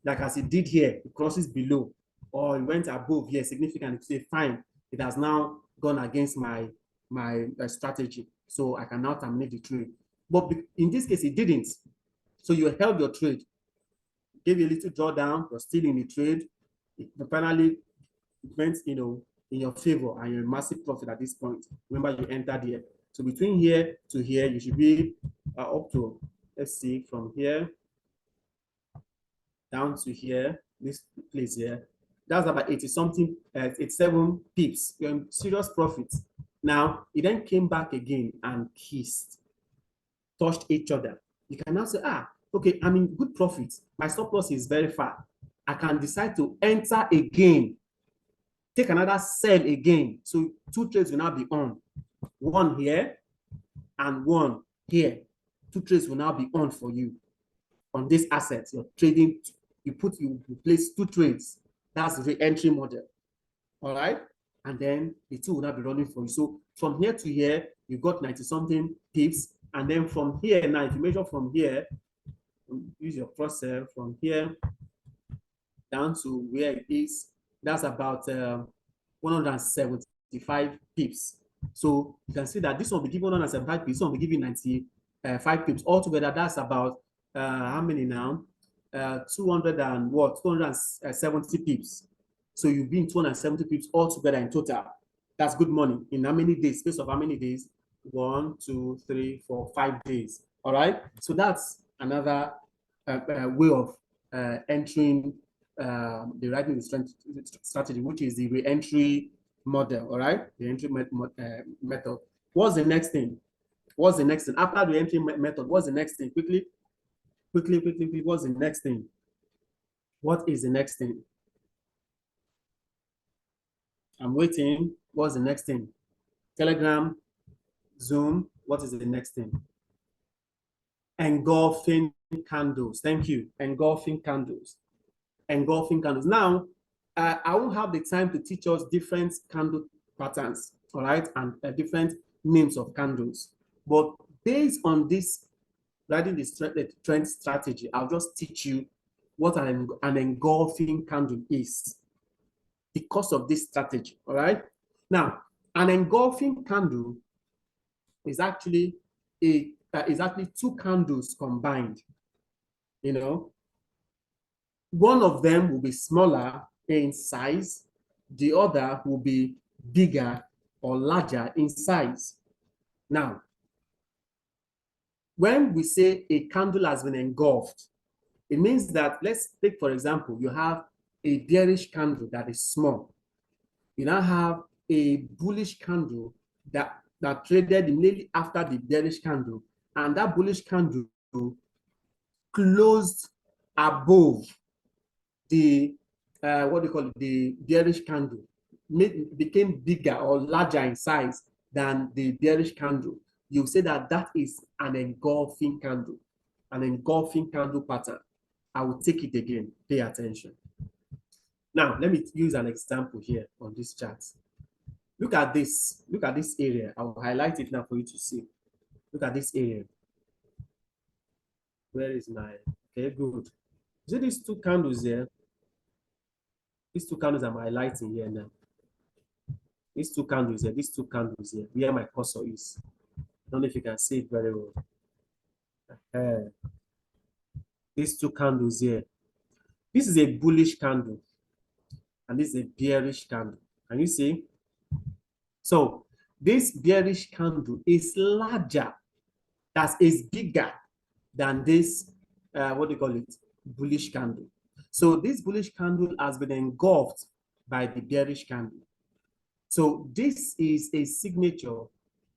S1: like as it did here, it crosses below, or it went above here significantly, say, fine, it has now gone against my strategy, so I can now terminate the trade. But in this case, it didn't. So you held your trade, gave you a little drawdown, you're still in the trade. It finally went, in your favor, and you're in massive profit at this point. Remember, you entered here. So between here to here, you should be up to, let's see, from here down to here, this place here. That's about 80-something, 87 pips. You're in serious profit. Now, it then came back again and kissed, touched each other. You can now say, okay, I'm in good profit. My stop loss is very far. I can decide to enter again, take another sell again. So two trades will now be on. One here and one here. Two trades will now be on for you on this asset. You're trading you place two trades. That's the re-entry model. All right. And then the two will not be running for you. So from here to here, you got 90 something pips. And then from here, now if you measure from here, use your crosshair from here down to where it is, that's about 175 pips. So you can see that this one will be given 175 pips, this one will be given 95 pips. Altogether, that's about how many now? 200 and what? 270 pips. So you've been 270 pips altogether in total. That's good money. In how many days? Space of how many days? 1, 2, 3, 4, 5 days. All right. So that's another way of entering the writing strategy, which is the re-entry model. All right. The entry method. What's the next thing? What's the next thing? After the entry method, what's the next thing? Quickly. What's the next thing? What is the next thing? I'm waiting. What's the next thing? Telegram, Zoom. What is the next thing? Engulfing candles. Thank you. Engulfing candles. Engulfing candles. Now, I won't have the time to teach us different candle patterns, all right, and different names of candles. But based on this, writing the trend strategy, I'll just teach you what an engulfing candle is because of this strategy, all right? Now, an engulfing candle is actually two candles combined. You know, one of them will be smaller in size, the other will be bigger or larger in size. Now, when we say a candle has been engulfed, it means that, let's take, for example, you have a bearish candle that is small. You now have a bullish candle that traded immediately after the bearish candle, and that bullish candle closed above the what do you call it, the bearish candle, became bigger or larger in size than the bearish candle. You say that that is an engulfing candle pattern. I will take it again. Pay attention. Now, let me use an example here on this chart. Look at this. Look at this area. I will highlight it now for you to see. Look at this area. Where is my... Okay, good. See these two candles here? These two candles I'm highlighting here now. These two candles here, where my cursor is. I don't know if you can see it very well. These two candles here. This is a bullish candle, and this is a bearish candle. Can you see? So this bearish candle is larger, that is bigger than this, what do you call it, bullish candle. So this bullish candle has been engulfed by the bearish candle. So this is a signature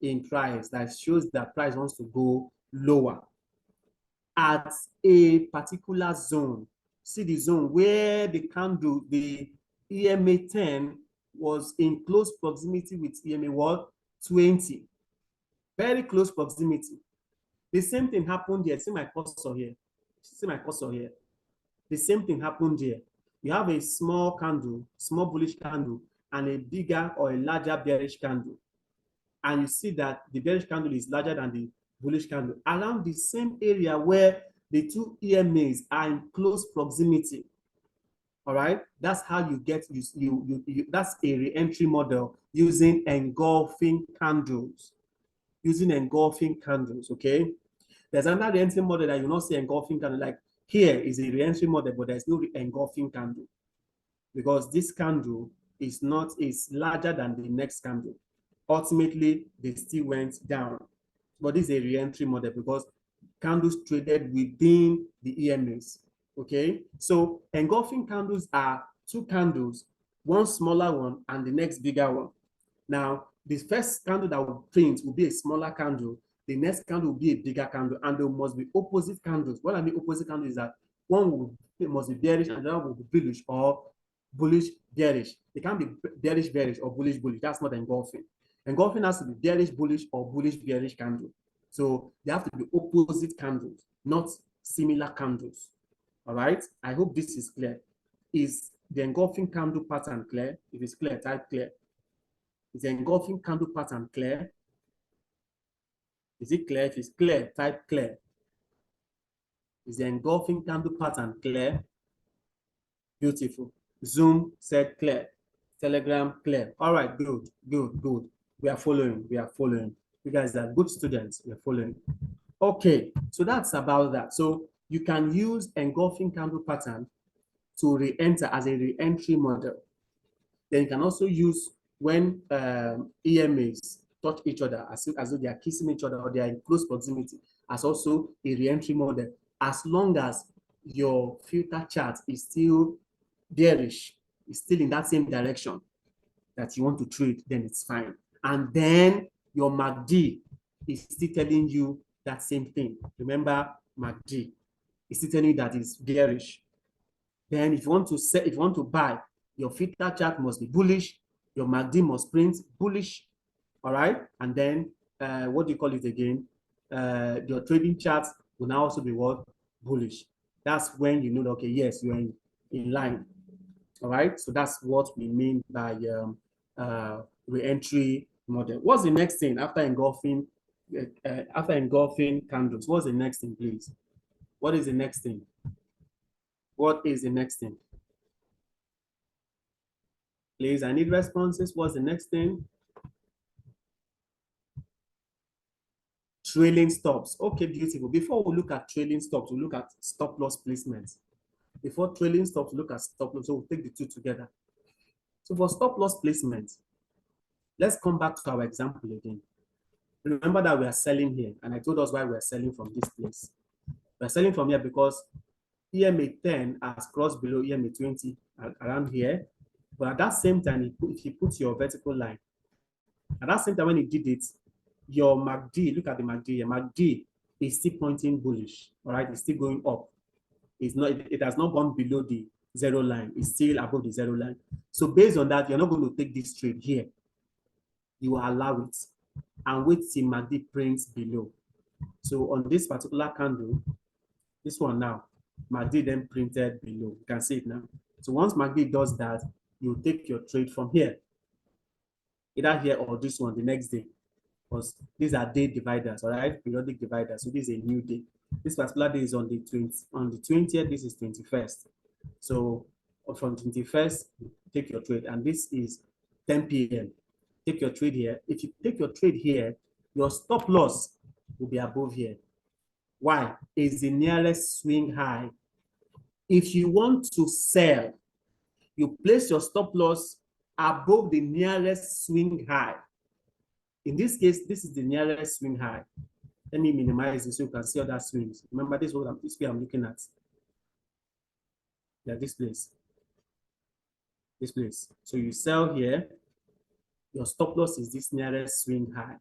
S1: in price that shows that price wants to go lower at a particular zone. See the zone where the candle, the EMA 10 was in close proximity with EMA what? 20. Very close proximity. The same thing happened here. See my cursor here. See my cursor here. The same thing happened here. You have a small candle, small bullish candle, and a bigger or a larger bearish candle. And you see that the bearish candle is larger than the bullish candle around the same area where the two EMAs are in close proximity. All right, that's how you get that's a re-entry model using engulfing candles. Okay. There's another re-entry model that you not see engulfing candle. Like here is a re-entry model, but there's no engulfing candle because this candle is larger than the next candle. Ultimately, they still went down. But this is a re-entry model because candles traded within the EMAs. Okay, so engulfing candles are two candles, one smaller one and the next bigger one. Now, the first candle that will print will be a smaller candle. The next candle will be a bigger candle, and there must be opposite candles. What I mean opposite candles is that one must be bearish and the other will be bullish or bullish bearish. It can't be bearish bearish or bullish bullish. That's not engulfing. Engulfing has to be bearish bullish or bullish bearish candle. So they have to be opposite candles, not similar candles. All right. I hope this is clear. Is the engulfing candle pattern clear? If it's clear, type clear. Is the engulfing candle pattern clear? Is it clear? If it's clear, type clear. Is the engulfing candle pattern clear? Beautiful. Zoom said clear. Telegram clear. All right, good, good, good. We are following. We are following. You guys are good students. We are following. Okay, so that's about that. So you can use engulfing candle pattern to re-enter as a re-entry model. Then you can also use when EMAs touch each other as though they are kissing each other or they are in close proximity as also a re-entry model, as long as your filter chart is still bearish, is still in that same direction that you want to trade, then it's fine. And then your MACD is still telling you that same thing. Remember, MACD is still telling you that it's bearish. Then if you want to sell, if you want to buy, your filter chart must be bullish, your MACD must print bullish, all right? And then what do you call it again? Your trading charts will now also be what? Bullish. That's when you know that, okay, yes, you're in line, all right? So that's what we mean by re-entry model. What's the next thing after engulfing candles? What's the next thing, please? What is the next thing? What is the next thing? Please, I need responses. What's the next thing? Trailing stops. Okay, beautiful. Before we look at trailing stops, we'll look at stop loss placements. Before trailing stops, we'll look at stop loss. So we'll take the two together. So for stop loss placement, let's come back to our example again. Remember that we are selling here, and I told us why we are selling from this place. We are selling from here because EMA 10 has crossed below EMA 20 around here. But at that same time, if you put your vertical line, at that same time when you did it, your MACD, look at the MACD, your MACD is still pointing bullish, all right? It's still going up. It's not, it has not gone below the zero line. It's still above the zero line. So based on that, you're not going to take this trade here. You will allow it and wait till MACD prints below. So on this particular candle, this one now, MACD then printed below. You can see it now. So once MACD does that, you take your trade from here, either here or this one the next day, because these are day dividers, all right, periodic dividers. So this is a new day. This particular day is on the 20th. This is 21st. So from 21st, take your trade, and this is 10 p.m. Take your trade here. If you take your trade here, your stop loss will be above here. Why? It's the nearest swing high. If you want to sell, you place your stop loss above the nearest swing high. In this case, this is the nearest swing high. Let me minimize this so you can see other swings. Remember, this is where I'm looking at. Yeah, this place. This place. So you sell here. Your stop loss is this nearest swing high.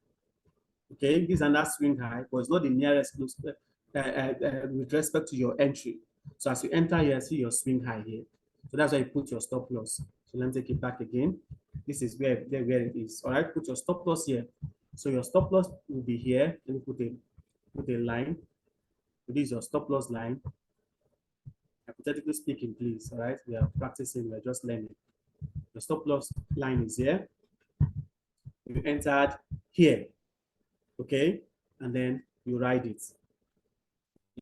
S1: Okay, this is another swing high, but it's not the nearest with respect to your entry. So as you enter here, see your swing high here. So that's why you put your stop loss. So let me take it back again. This is where it is. All right, put your stop loss here. So your stop loss will be here. Let me put a line. So this is your stop loss line. Hypothetically speaking, please. All right, we are practicing. We are just learning. The stop loss line is here. You entered here. Okay, and then you write it.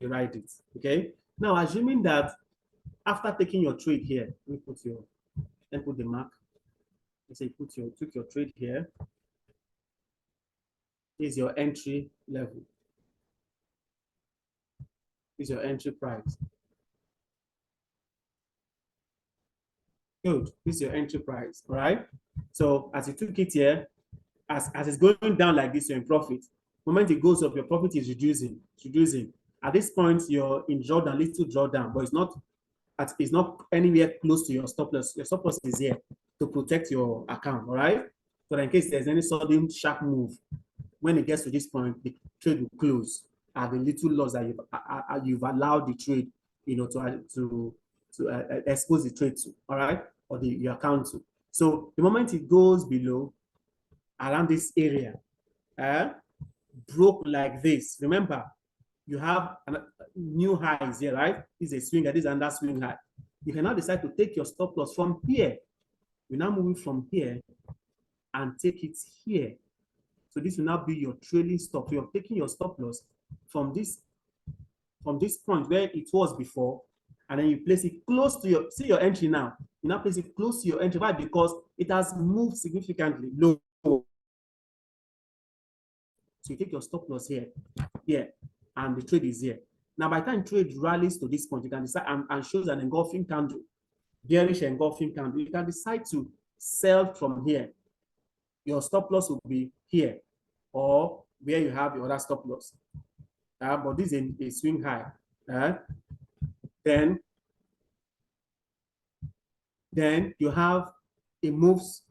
S1: You write it. Okay. Now, assuming that after taking your trade here, let me put the mark. Let's say you took your trade here. This is your entry level. This is your entry price. Good. This is your entry price. All right. So as you took it here, as it's going down like this, you're in profit. The moment it goes up, your profit is reducing. It's reducing. At this point, you're in drawdown, little drawdown, but it's not anywhere close to your stop loss. Your stop loss is here to protect your account, all right? So in case there's any sudden sharp move, when it gets to this point, the trade will close at the little loss that you've allowed the trade, to expose the trade to, all right, or your account to. So the moment it goes below, around this area, broke like this. Remember, you have a new highs here, right? This is a swing, this is another swing high. You can now decide to take your stop loss from here. You're now moving from here and take it here. So this will now be your trailing stop. So you're taking your stop loss from this point where it was before, and then you place it close to your, see your entry now. You now place it close to your entry. Why? Because it has moved significantly low. So you take your stop loss here, and the trade is here. Now, by the time trade rallies to this point, you can decide and shows an engulfing candle, bearish engulfing candle. You can decide to sell from here. Your stop loss will be here, or where you have your other stop loss. But this is a swing high. Then you have it moves,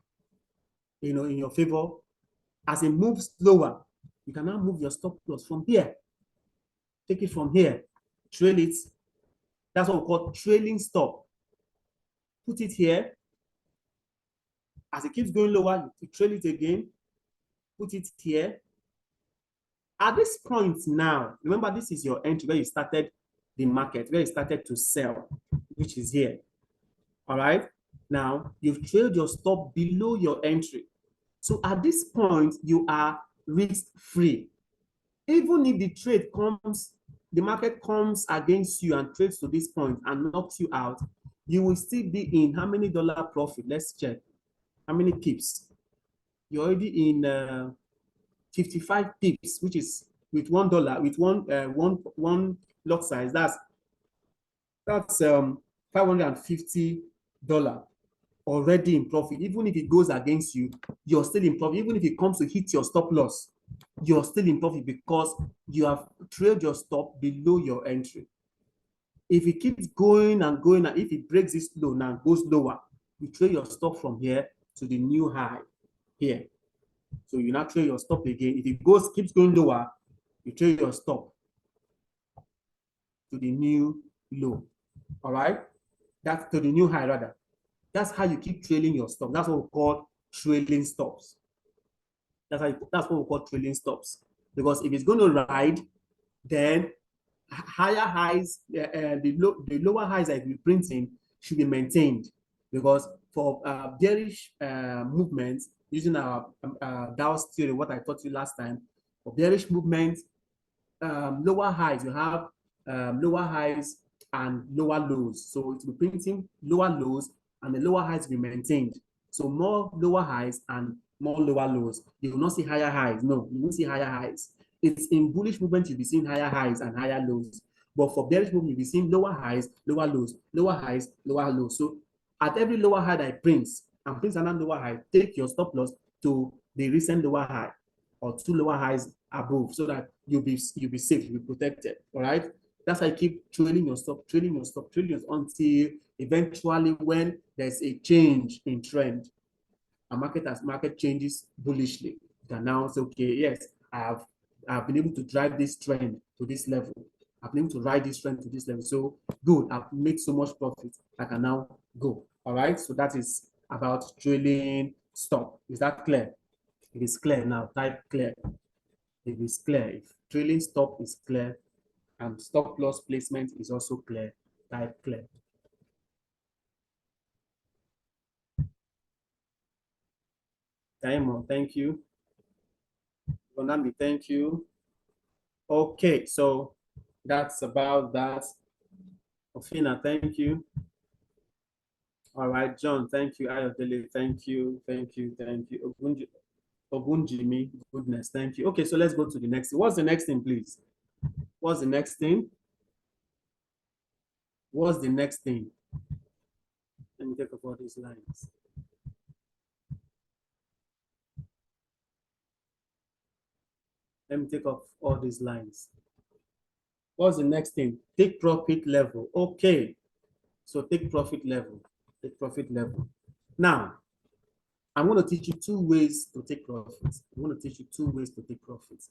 S1: in your favor. As it moves lower, you can now move your stop loss from here. Take it from here, trail it. That's what we call trailing stop. Put it here. As it keeps going lower, you trail it again. Put it here. At this point now, remember this is your entry where you started the market, where you started to sell, which is here. All right. Now you've trailed your stop below your entry. So at this point, you are risk free. Even if the trade comes, the market comes against you and trades to this point and knocks you out, you will still be in how many dollar profit? Let's check. How many pips? You're already in 55 pips, which is with $1, with one lot size. That's $550 already in profit. Even if it goes against you, you're still in profit. Even if it comes to hit your stop loss, you're still in profit because you have trailed your stop below your entry. If it keeps going and going, and if it breaks this low now and goes lower, you trail your stop from here to the new high here. So you now trail your stop again. If it keeps going lower, you trail your stop to the new low. All right? That's to the new high rather. That's how you keep trailing your stop. That's what we call trailing stops. That's what we call trailing stops. Because if it's going to ride, then higher highs, the lower highs that we're printing should be maintained. Because for bearish movements, using our Dow's theory, what I taught you last time, for bearish movements, lower highs, you have lower highs and lower lows. So it will be printing lower lows and the lower highs will be maintained. So more lower highs and more lower lows. You will not see higher highs. No, you won't see higher highs. It's in bullish movement, you'll be seeing higher highs and higher lows. But for bearish movement, you'll be seeing lower highs, lower lows, lower highs, lower lows. So at every lower high that it prints, and prints another lower high, take your stop loss to the recent lower high or two lower highs above, so that you'll be safe, you'll be protected. All right. That's how you keep trailing your stop, until eventually when there's a change in trend, a market changes bullishly, you can now say, okay, yes, I've been able to drive this trend to this level. I've been able to ride this trend to this level. So good, I've made so much profit, I can now go. All right. So that is about trailing stop. Is that clear? It is clear now. Type clear. It is clear. If trailing stop is clear and stop loss placement is also clear, type clear. Diamond, thank you. Bonami, thank you. Okay, so that's about that. Ofina, thank you. All right, John, thank you. Ayodele, thank you. Thank you. Thank you. Ogunjimi, goodness, thank you. Okay, so let's go to the next thing. What's the next thing, please? What's the next thing? What's the next thing? Let me take up all these lines. Let me take off all these lines. What's the next thing? Take profit level. Okay. So take profit level. Take profit level. Now, I'm going to teach you two ways to take profits. I'm going to teach you two ways to take profits.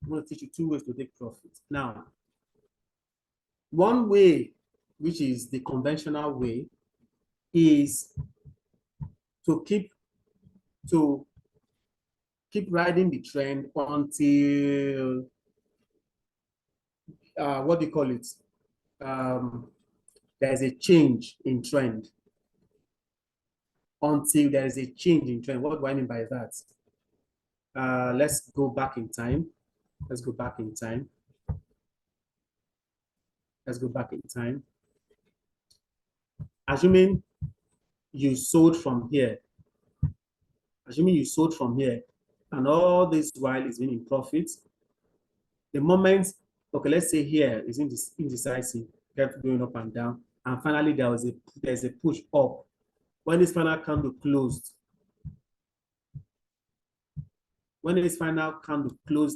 S1: I'm going to teach you two ways to take profits. Now, one way, which is the conventional way, is to keep riding the trend until what do you call it? There's a change in trend. Until there is a change in trend. What do I mean by that? Let's go back in time. Let's go back in time. Let's go back in time. Assuming you sold from here. Assuming you sold from here, and all this while is been in profit. The moment, okay, let's say here is indecisive, kept going up and down, and finally there's a push up. When this final candle closed,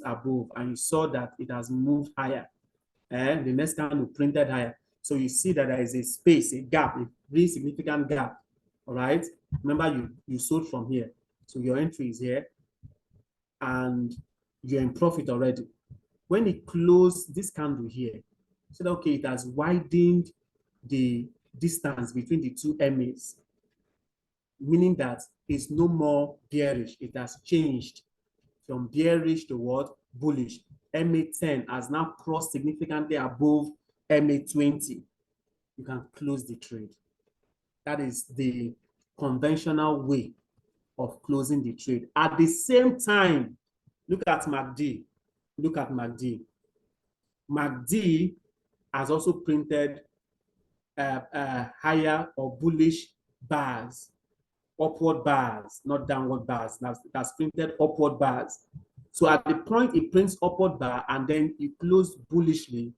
S1: above, and you saw that it has moved higher, and the next candle printed higher. So you see that there is a space, a gap, a very significant gap. All right. Remember, you sold from here, so your entry is here, and you're in profit already. When it closed this candle here, so that okay, it has widened the distance between the two MAs, meaning that it's no more bearish. It has changed from bearish to what? Bullish. MA10 has now crossed significantly above MA20. You can close the trade. That is the conventional way of closing the trade. At the same time, look at MACD. Look at MACD. MACD has also printed higher or bullish bars, upward bars, not downward bars. That's printed upward bars. So at the point it prints upward bar and then it closed bullishly,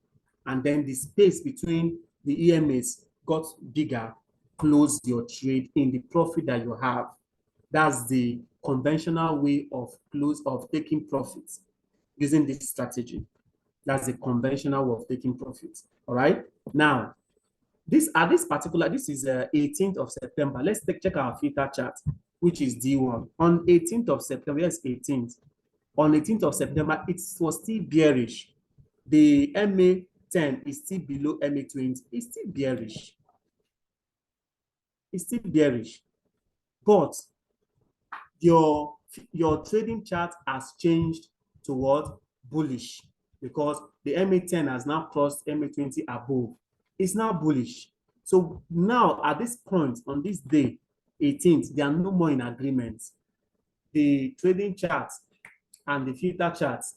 S1: and then the space between the EMAs got bigger, close your trade in the profit that you have. That's the conventional way of taking profits using this strategy. That's the conventional way of taking profits. All right. Now, this is 18th of September. Let's check our filter chart, which is D1. On 18th of September, yes, 18th. On 18th of September, it was still bearish. The MA10 is still below MA20. It's still bearish. It's still bearish. But your trading chart has changed toward bullish because the MA10 has now crossed MA20 above. It's now bullish. So now at this point on this day, 18th, they are no more in agreement. The trading charts and the filter charts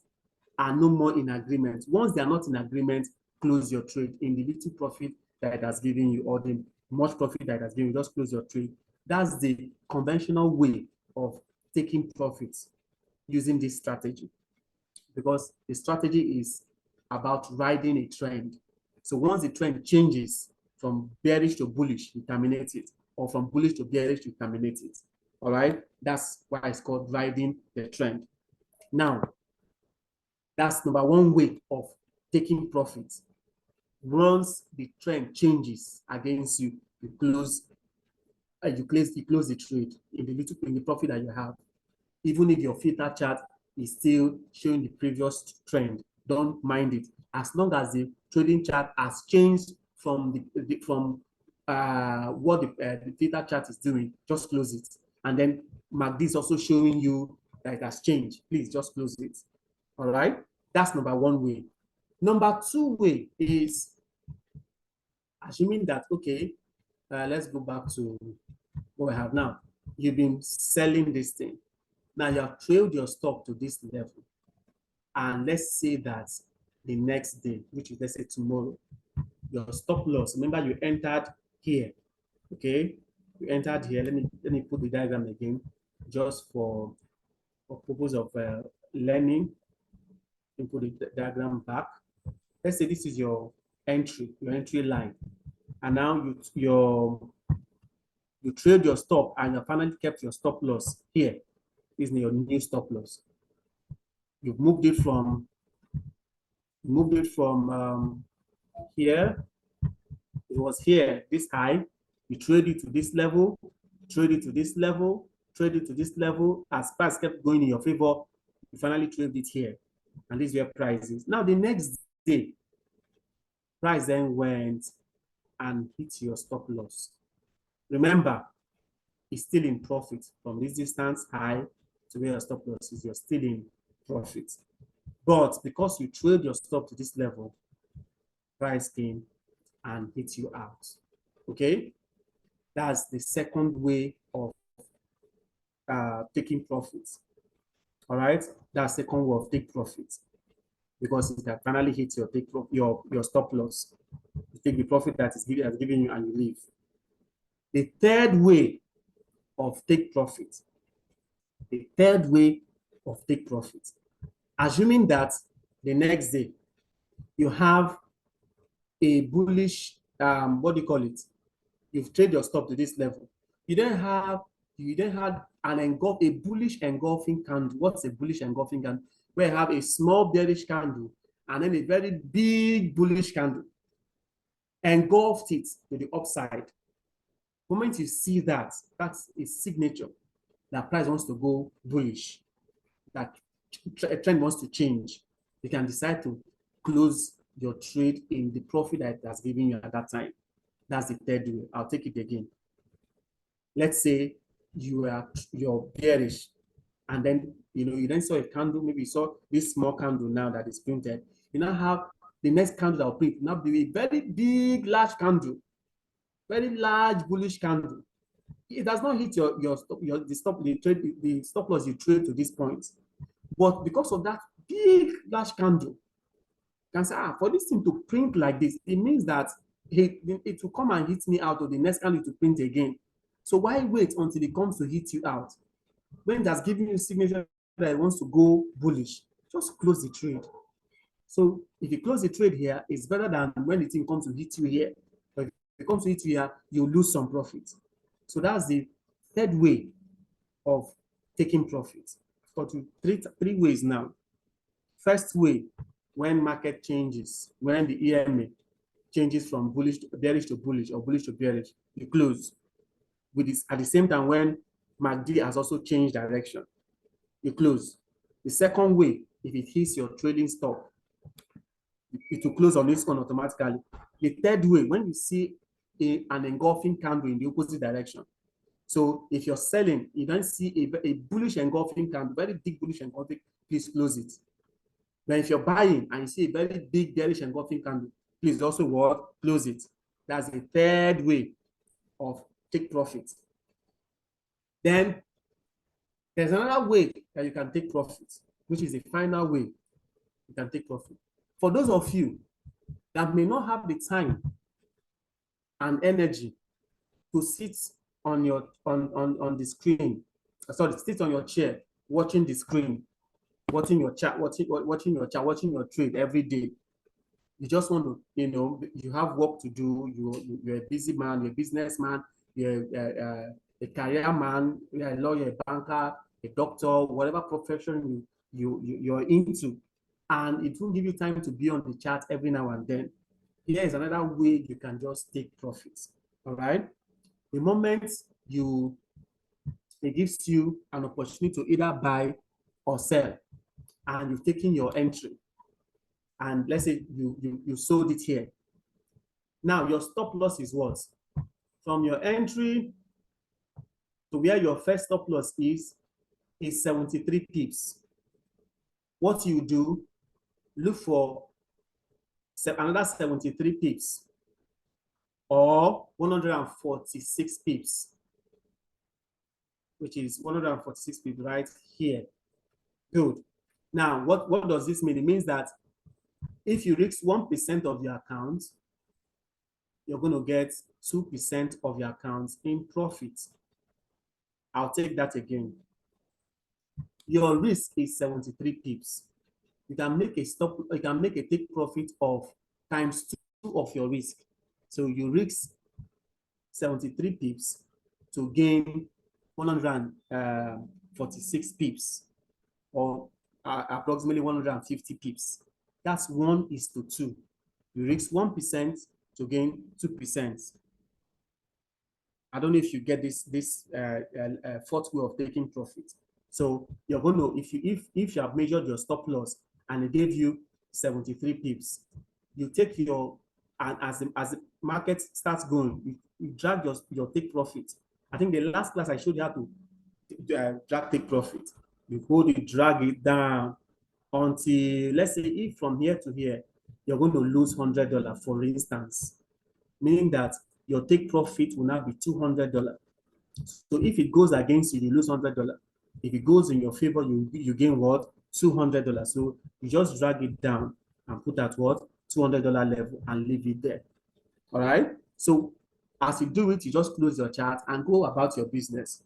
S1: are no more in agreement. Once they are not in agreement, close your trade in the little profit that it has given you or the much profit that it has given you, just close your trade. That's the conventional way of taking profits using this strategy, because the strategy is about riding a trend. So once the trend changes from bearish to bullish, you terminate it, or from bullish to bearish, you terminate it. All right, that's why it's called riding the trend. Now, that's number one way of taking profits. Once the trend changes against you, you close the trade in the profit that you have. Even if your filter chart is still showing the previous trend, don't mind it. As long as the trading chart has changed from what the filter chart is doing, just close it. And then MACD is also showing you that it has changed. Please just close it. All right, that's number one way. Number two way is assuming that, okay, let's go back to what we have now. You've been selling this thing. Now you have trailed your stop to this level. And let's say that the next day, which is let's say tomorrow, your stop loss, remember you entered here, okay? You entered here. Let me put the diagram again, just for purpose of learning. You put the diagram back. Let's say this is your entry line. And now you trailed your stop and you finally kept your stop loss here. This is your new stop loss. You've moved it from here. It was here, this high. You trade it to this level, trade it to this level, trade it to this level. As price kept going in your favor, you finally traded it here. And this is where price is. Now the next day, price then went and hit your stop loss. Remember, it's still in profit from this distance high to where your stop loss is. You're still in profit. But because you trade your stop to this level, price came and hit you out. Okay, that's the second way of taking profits. All right, that's the second way of take profits, because it can finally hit your your stop loss. You take the profit that is given you and you leave. The third way of take profit. The third way of take profit. Assuming that the next day you have a bullish, what do you call it? You've traded your stop to this level. You then have a bullish engulfing candle. What's a bullish engulfing candle? Where you have a small bearish candle and then a very big bullish candle engulfed it to the upside. The moment you see that, that's a signature that price wants to go bullish, that trend wants to change. You can decide to close your trade in the profit that it has given you at that time. That's the third way. I'll take it again. Let's say you're bearish, and then you then saw a candle. Maybe you saw this small candle now that is printed. You now have the next candle that will print. Now be a very big, large candle, very large bullish candle. It does not hit the stop loss you trade to this point, but because of that big, large candle, you can say, for this thing to print like this, it means that it will come and hit me out of the next candle to print again. So why wait until it comes to hit you out? When that's giving you a signature that it wants to go bullish, just close the trade. So if you close the trade here, it's better than when the thing comes to hit you here. But if it comes to hit you here, you lose some profit. So that's the third way of taking profit. Got three ways now. First way, when market changes, when the EMA changes from bearish to bullish or bullish to bearish, you close. With this, at the same time, when MACD has also changed direction, you close. The second way, if it hits your trading stop, it will close on its own automatically. The third way, when you see an engulfing candle in the opposite direction. So if you're selling, you don't see a bullish engulfing candle, very big bullish engulfing, please close it. But if you're buying and you see a very big bearish engulfing candle, please also close it. That's the third way of take profit. Then there's another way that you can take profit, which is the final way you can take profit. For those of you that may not have the time and energy to sit on your on the screen, sit on your chair, watching the screen, watching your chat, watching your trade every day. You just want to, you have work to do. You're a busy man, you're a businessman, you're a career man, you're a lawyer, a banker, a doctor, whatever profession you're into, and it won't give you time to be on the chat every now and then. Here is another way you can just take profits. All right. The moment it gives you an opportunity to either buy or sell, and you've taken your entry, and let's say you sold it here. Now your stop loss is what? From your entry to where your first stop loss is 73 pips. What you do, look for another 73 pips or 146 pips, which is 146 pips right here. Good. Now, what does this mean? It means that if you risk 1% of your account, you're going to get 2% of your account in profit. I'll take that again. Your risk is 73 pips. You can make a take profit of times 2 of your risk. So you risk 73 pips to gain 146 pips, or approximately 150 pips. That's 1:2. You risk 1% to gain 2%. I don't know if you get this fourth way of taking profit. So you're going to, if you have measured your stop loss and it gave you 73 pips, you take and as the market starts going, you drag your take profit. I think the last class I showed you how to drag take profit. You hold it, drag it down until, let's say, if from here to here, you're going to lose $100, for instance, meaning that your take profit will now be $200. So if it goes against you, you lose $100. If it goes in your favor, you gain what? $200. So you just drag it down and put at what? $200 level and leave it there. All right. So as you do it, you just close your chart and go about your business.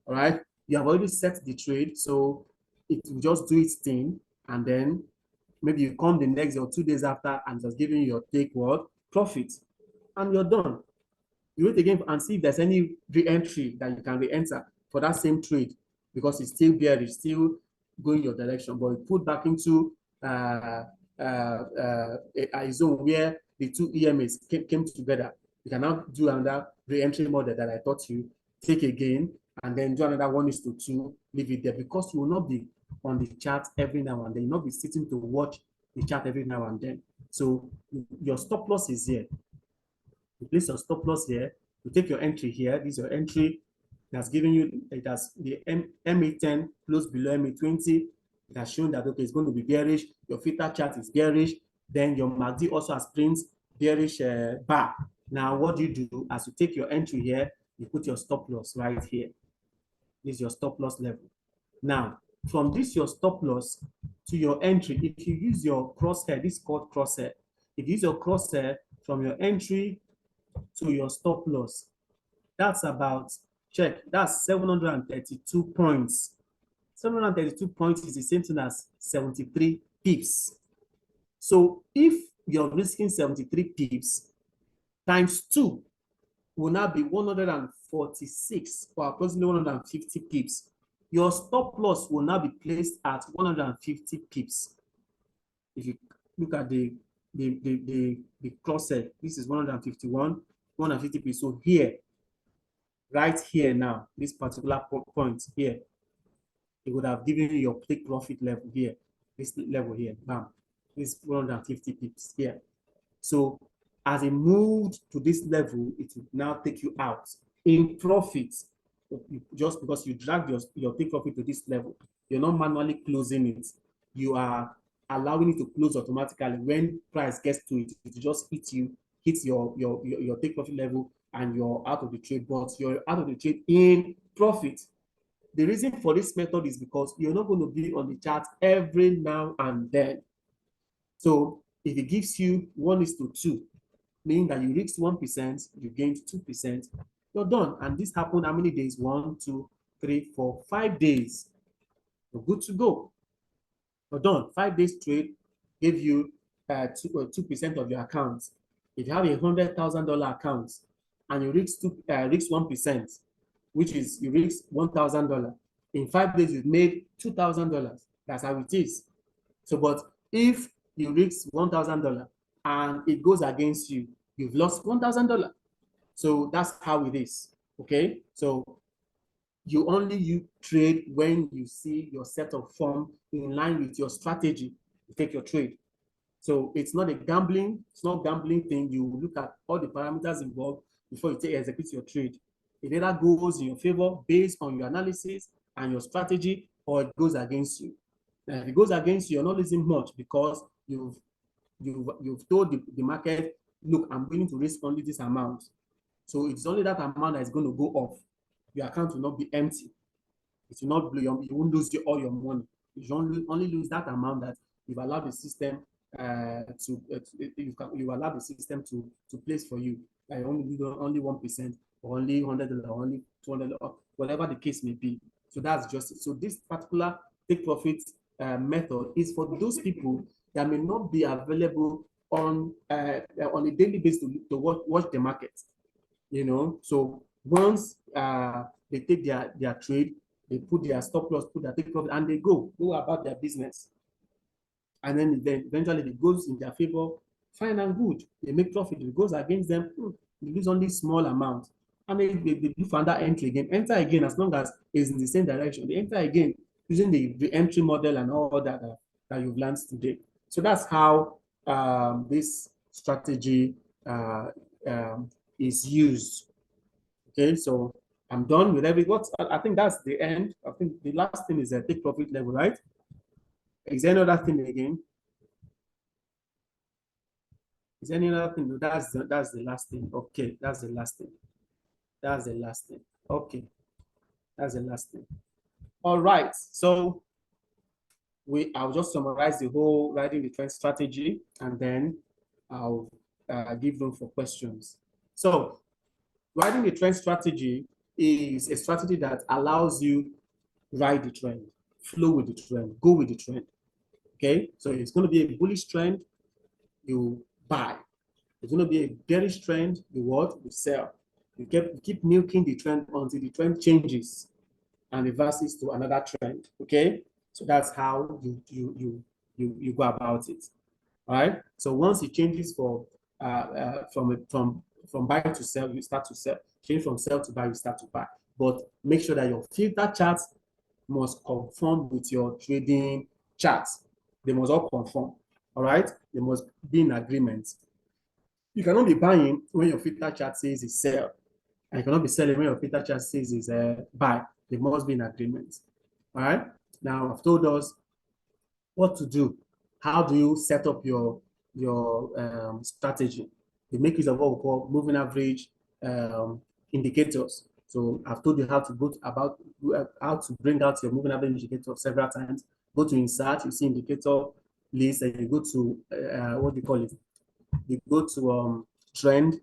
S1: All right. You have already set the trade, so it will just do its thing, and then maybe you come the next day or 2 days after and just giving you your take what? Profit, and you're done. You wait again and see if there's any re-entry that you can re-enter for that same trade, because it's still bearish, still going your direction, but you put back into a zone where the two EMAs came together. You can now do another re-entry model that I taught you, take again, and then do another 1:2, leave it there, because you will not be on the chart every now and then. You'll not be sitting to watch the chart every now and then. So your stop loss is here. You place your stop loss here. You take your entry here. This is your entry. That's giving you, it has the MA10 close below MA20. It has shown that, okay, it's going to be bearish. Your theta chart is bearish. Then your MACD also has prints bearish bar. Now, what do you do? As you take your entry here, you put your stop loss right here. This is your stop loss level. Now, from this your stop loss to your entry, if you use your crosshair, this is called crosshair. If you use your crosshair from your entry to your stop loss, that's about, check, that's 732 points. 732 points is the same thing as 73 pips. So if you're risking 73 pips, times 2 will now be 146, or approximately 150 pips. Your stop loss will now be placed at 150 pips. If you look at the crosshair, this is 151, 150 pips. So here, right here now, this particular point here, it would have given you your take profit level here, this level here, bam, this 150 pips here. So as it moved to this level, it will now take you out in profit, just because you dragged your take profit to this level. You're not manually closing it. You are allowing it to close automatically. When price gets to it, it just hits your take profit level, and you're out of the trade. But you're out of the trade in profit. The reason for this method is because you're not going to be on the chart every now and then. So if it gives you 1:2, meaning that you reached 1%, you gained 2%, you're done. And this happened how many days? 1, 2, 3, 4, 5 days. You're good to go. You're done. 5 days trade gave you 2% of your account. If you have a $100,000 account and you reach 1%, which is you reach $1,000, in 5 days you've made $2,000. That's how it is. So, but if you reach $1,000 and it goes against you, you've lost $1,000. So that's how it is. Okay. So you trade when you see your set of form in line with your strategy. You take your trade. So it's not gambling thing. You look at all the parameters involved before you execute your trade. It either goes in your favor based on your analysis and your strategy, or it goes against you. And if it goes against you, you're not losing much, because you've told the market, look, I'm willing to risk only this amount. So it's only that amount that is going to go off. Your account will not be empty. It will not blow. You won't lose all your money. You only lose that amount that you've allowed the system you allow the system to place for you. Like only 1%, or only $100, or only $200, or whatever the case may be. So that's just it. So this particular take profit method is for those people that may not be available on a daily basis to watch the market. You know, so once they take their trade, they put their stop loss, put their take profit, and they go about their business. And then eventually it goes in their favor, fine and good. They make profit. If it goes against them, they lose only small amount. And they do find that entry again. Enter again, as long as it's in the same direction. They enter again using the entry model and all that you've learned today. So that's how this strategy is used. Okay, so I'm done with what I think that's the end. I think the last thing is a take profit level, right? Is there another thing again? Is there any other thing? No, that's the last thing. Okay, that's the last thing. That's the last thing. Okay, that's the last thing. All right. So I'll just summarize the whole riding the trend strategy, and then I'll give room for questions. So riding the trend strategy is a strategy that allows you ride the trend, flow with the trend, go with the trend. Okay, so it's going to be a bullish trend, you buy. It's going to be a bearish trend, you what? You sell. You keep milking the trend until the trend changes and reverses to another trend. Okay, so that's how you go about it. All right. So once it changes from buy to sell, you start to sell. Change from sell to buy, you start to buy. But make sure that your filter charts must conform with your trading charts. They must all conform. All right. They must be in agreement. You cannot be buying when your filter chart says it's sell, and you cannot be selling when your filter chart says it's buy. They must be in agreement. All right. Now I've told us what to do. How do you set up your strategy? You make use of what we call moving average indicators. So I've told you how to how to bring out your moving average indicator several times. Go to insert, you see indicator list, and you go to what do you call it? You go to trend,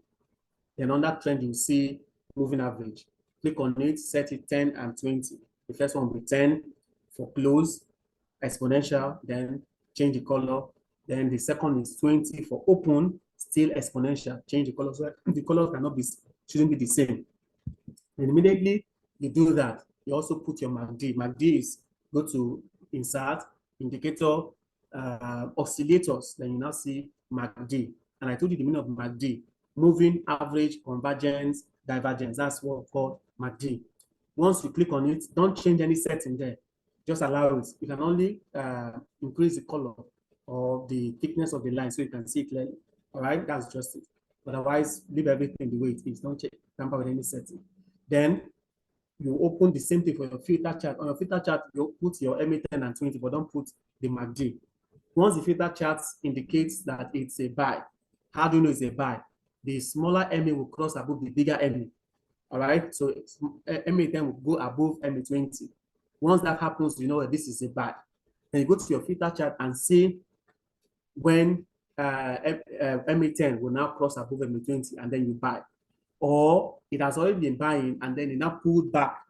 S1: then on that trend you see moving average. Click on it, set it 10 and 20. The first one will be 10 for close, exponential, then change the color. Then the second is 20 for open, still exponential, change the color. So the colors shouldn't be the same. And immediately you do that, you also put your MACD. MACD is go to insert, indicator, oscillators, then you now see MACD. And I told you the meaning of MACD, moving average, convergence, divergence. That's what we call MACD. Once you click on it, don't change any setting there. Just allow it. You can only increase the color or the thickness of the line so you can see it clearly. All right, that's just it. Otherwise, leave everything the way it is. Don't tamper with any setting. Then you open the same thing for your filter chart. On your filter chart, you put your MA10 and 20, but don't put the MACD. Once the filter chart indicates that it's a buy, how do you know it's a buy? The smaller MA will cross above the bigger MA. All right, so MA10 will go above MA20. Once that happens, you know that this is a buy. Then you go to your filter chart and see when MA10 will now cross above MA20, and then you buy. Or it has already been buying and then it now pulled back.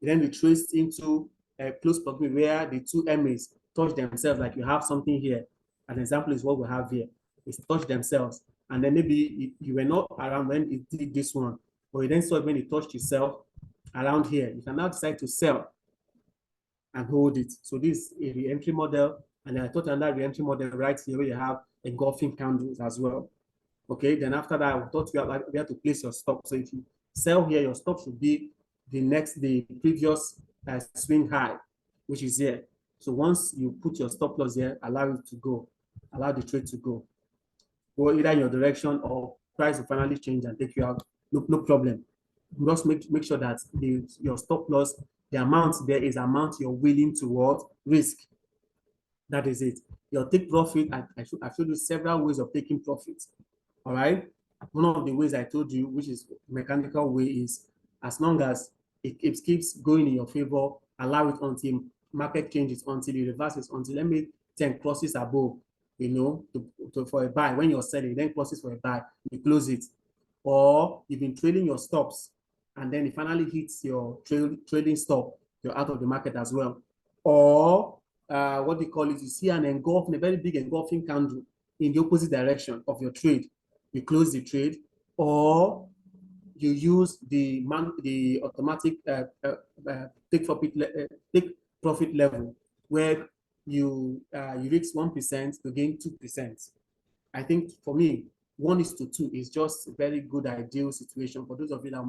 S1: Then we traced into a close proximity where the two MAs touch themselves, like you have something here. An example is what we have here. It's touched themselves. And then maybe you were not around when it did this one, but you then saw it when it touched itself around here. You can now decide to sell and hold it. So this is a re-entry model. And I taught another re-entry model right here where you have engulfing candles as well. Okay, then after that, I thought you have to place your stop. So if you sell here, your stop should be the previous swing high, which is here. So once you put your stop loss here, allow it to go, allow the trade to go either in your direction or price will finally change and take you out. No problem. Just make sure that your stop loss, the amount there is amount you're willing to risk. That is it. Your take profit, I've showed you several ways of taking profits. All right. One of the ways I told you, which is mechanical way, is as long as it keeps going in your favor, allow it until market changes, until it reverses, until MA10 crosses above, you know, for a buy. When you're selling, then crosses for a buy, you close it. Or you've been trading your stops, and then it finally hits your trading stop, you're out of the market as well. Or what they call it, you see a very big engulfing candle in the opposite direction of your trade. You close the trade, or you use the automatic take profit level where you risk 1% to gain 2%. I think for me, 1:2 is just a very good ideal situation for those of you that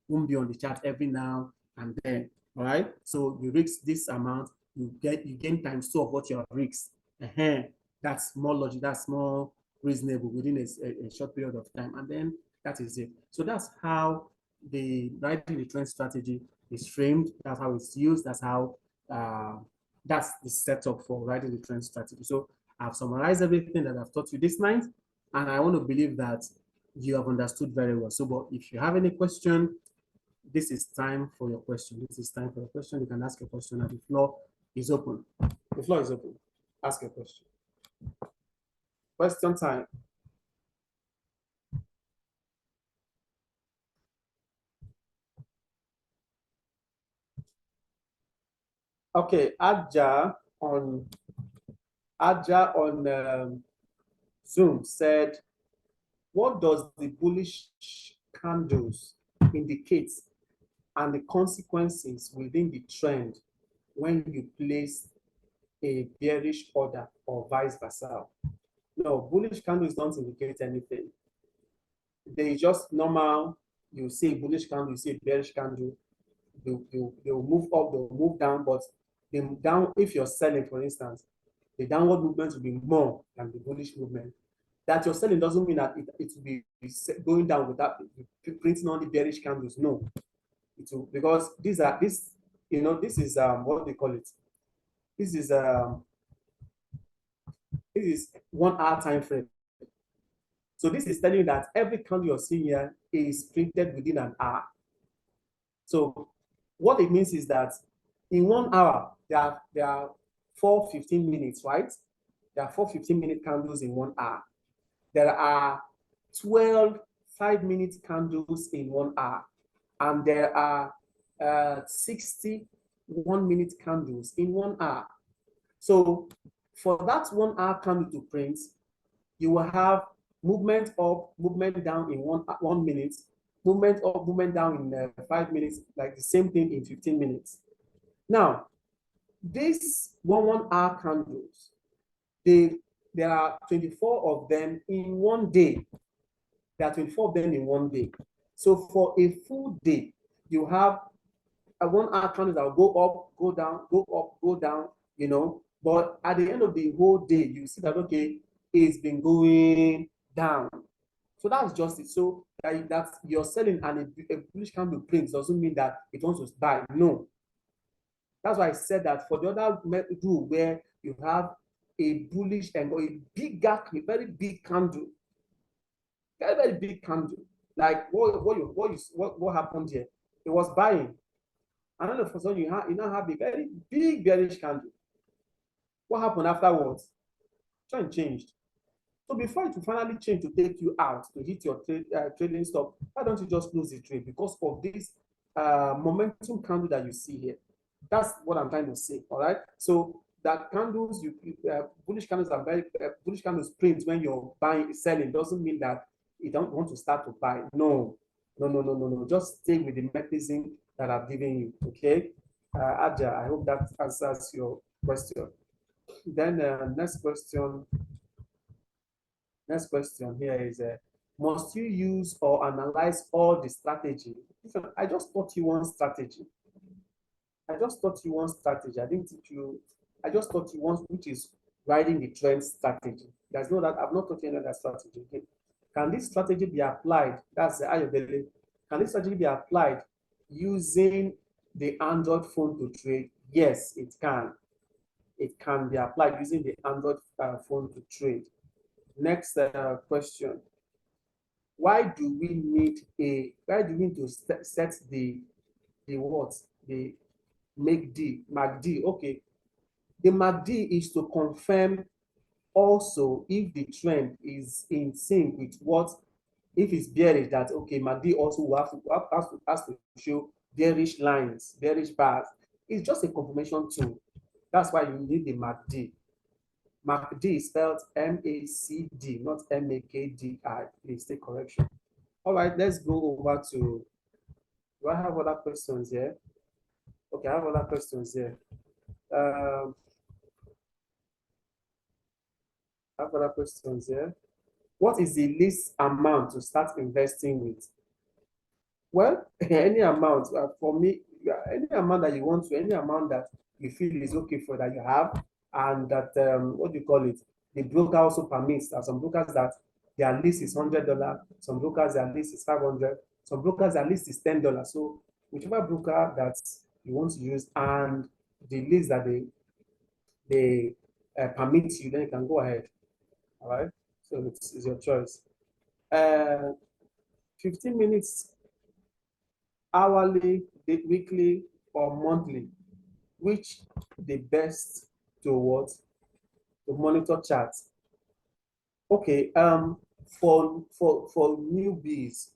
S1: won't be on the chart every now and then. All right, so you risk this amount, you gain times 2 of what you have risked. That's more logic, that's more reasonable within a short period of time, and then that is it. So that's how the riding the trend strategy is framed. That's how it's used. That's how that's the setup for riding the trend strategy. So I've summarized everything that I've taught you this night, And I want to believe that you have understood very well. So, but if you have any question, this is time for your question. This is time for your question. You can ask a question, and the floor is open. The floor is open. Ask a question. Question time. Okay, Aja on Zoom said, what does the bullish candles indicate and the consequences within the trend when you place a bearish order or vice versa? No, bullish candles don't indicate anything. They just normal. You see bullish candle, you see bearish candle. They'll move up, they'll move down, but the down, if you're selling, for instance, the downward movement will be more than the bullish movement. That you're selling doesn't mean that it will be going down without printing on the bearish candles. No, it will, because these are this, this is what they call it. This is 1 hour time frame. So this is telling you that every candle you're seeing here is printed within an hour. So what it means is that in 1 hour, there are 4 15-minute, right? There are 4 15-minute candles in 1 hour. There are 12 5-minute candles in 1 hour. And there are 60 1-minute candles in 1 hour. So for that 1 hour candle to print, you will have movement up, movement down in 1 minute, movement up, movement down in 5 minutes, like the same thing in 15 minutes. Now, these 1 hour candles, there are 24 of them in 1 day. There are 24 of them in 1 day. So for a full day, you have a 1 hour candle that will go up, go down, go up, go down, But at the end of the whole day, you see that, okay, it's been going down. So that's just it. So that you're selling and a bullish candle prints doesn't mean that it wants to buy. No. That's why I said that for the other rule where you have a bullish and a big gap, a very big candle, very, very big candle. Like what happened here? It was buying. And then all of a sudden you now have a very big bearish candle. What happened afterwards? Trend changed. So before it will finally change to take you out to hit your trading stop, why don't you just close the trade because of this momentum candle that you see here? That's what I'm trying to say. All right. So that candles, bullish candles are very bullish candles print when you're buying, selling doesn't mean that you don't want to start to buy. No. Just stay with the mechanism that I've given you. Okay. Aja, I hope that answers your question. Then next question here is, must you use or analyze all the strategy? I just taught you one strategy. I just taught you one strategy. I didn't teach you. I just taught you one, which is riding the trend strategy. There's no that I've not taught you another strategy. Okay? Can this strategy be applied? That's the Ayodele. Can this strategy be applied using the Android phone to trade? Yes, it can. It can be applied using the Android phone to trade. Next question. Why do we need to set the what? The MACD. Okay. The MACD is to confirm also if the trend is in sync with what, if it's bearish, that okay, MACD also will has to show bearish lines, bearish bars. It's just a confirmation tool. That's why you need the MACD. MACD is spelled M-A-C-D, not M-A-K-D-I. Please take correction. All right, let's go over to, do I have other questions here? Okay, I have other questions here. I have other questions here. What is the least amount to start investing with? Well, any amount, for me, any amount that you want to, any amount that you feel is okay for that you have, and that, what do you call it? The broker also permits. There are some brokers that their list is $100, some brokers their list is $500, some brokers their list is $10. So whichever broker that you want to use and the list that they permit you, then you can go ahead. All right. So it's your choice. 15 minutes hourly, weekly, or monthly, which the best to what? To monitor charts. Okay, for newbies,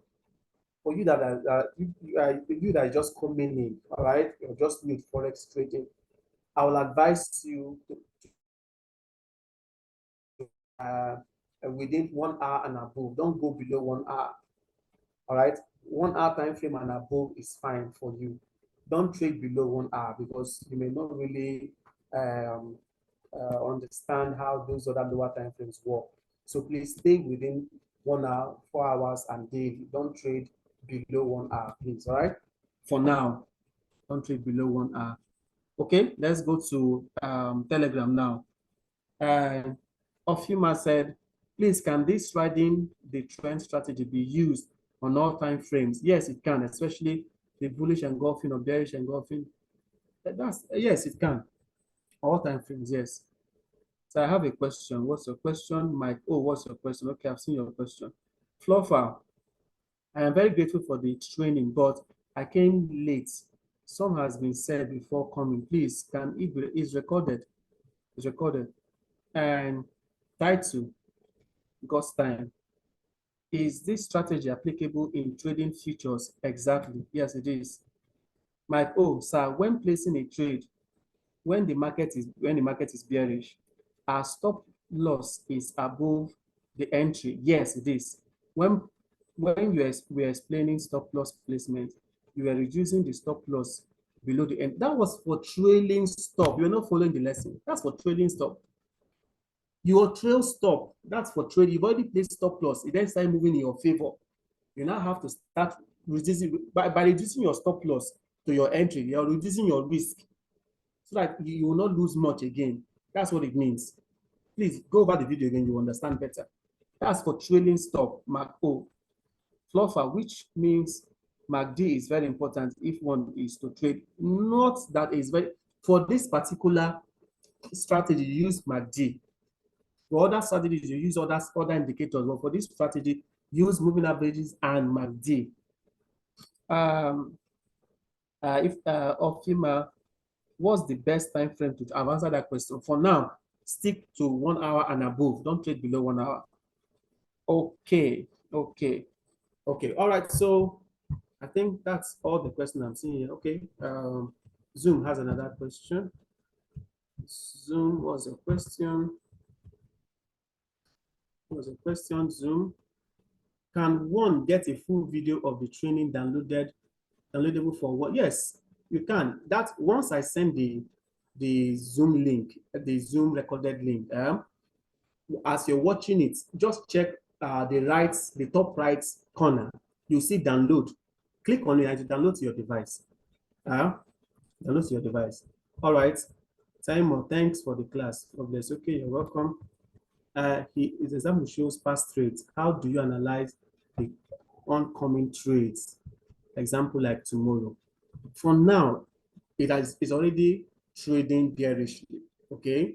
S1: for you that you that are just coming in, all right, you're just new to forex trading, I will advise you to, within 1 hour and above. Don't go below 1 hour. All right, 1 hour time frame and above is fine for you. Don't trade below 1 hour because you may not really um, understand how those other lower time frames work. So please stay within 1 hour, 4 hours, and daily. Don't trade below 1 hour, please. All right. For now, don't trade below 1 hour. Okay, let's go to Telegram now. Ofima said, please, can this riding the trend strategy be used on all time frames? Yes, it can, especially the bullish engulfing or bearish engulfing. Yes, it can. All time frames, yes. So I have a question. What's your question, Mike? Oh, what's your question? Okay, I've seen your question. Fluffer, I am very grateful for the training, but I came late. Some has been said before coming. Please, can it be, it's recorded? It's recorded. And title, God's time. Is this strategy applicable in trading futures? Exactly. Yes, it is. Mike, oh, sir, when placing a trade, when the market is bearish, our stop loss is above the entry. Yes, it is. When we're explaining stop loss placement, you are reducing the stop loss below the end. That was for trailing stop. You're not following the lesson. That's for trailing stop. Your trail stop, that's for trade. You've already placed stop loss. It then start moving in your favor. You now have to start reducing by reducing your stop loss to your entry. You're reducing your risk so that you will not lose much again. That's what it means. Please go over the video again, you understand better. That's for trailing stop, Mark O. Fluffer, which means Mark D is very important if one is to trade. Not that is very, for this particular strategy, you use Mark D. For other strategies, you use other indicators, but for this strategy, use moving averages and MACD. If Ofima, what's the best time frame to I've answered that question. For now, stick to 1 hour and above. Don't trade below 1 hour. Okay, okay, okay. All right. So I think that's all the questions I'm seeing here. Okay. Zoom has another question. Zoom, what's your question? What's your question, Zoom? Can one get a full video of the training downloadable for what? Yes, you can. That once I send the Zoom link, the Zoom recorded link, as you're watching it, just check the top right corner. You see download. Click on it and it download to your device. Download to your device. All right. Simon, thanks for the class. God bless. Okay, you're welcome. His example shows past trades. How do you analyze the oncoming trades? Example like tomorrow. For now, it's already trading bearishly. Okay.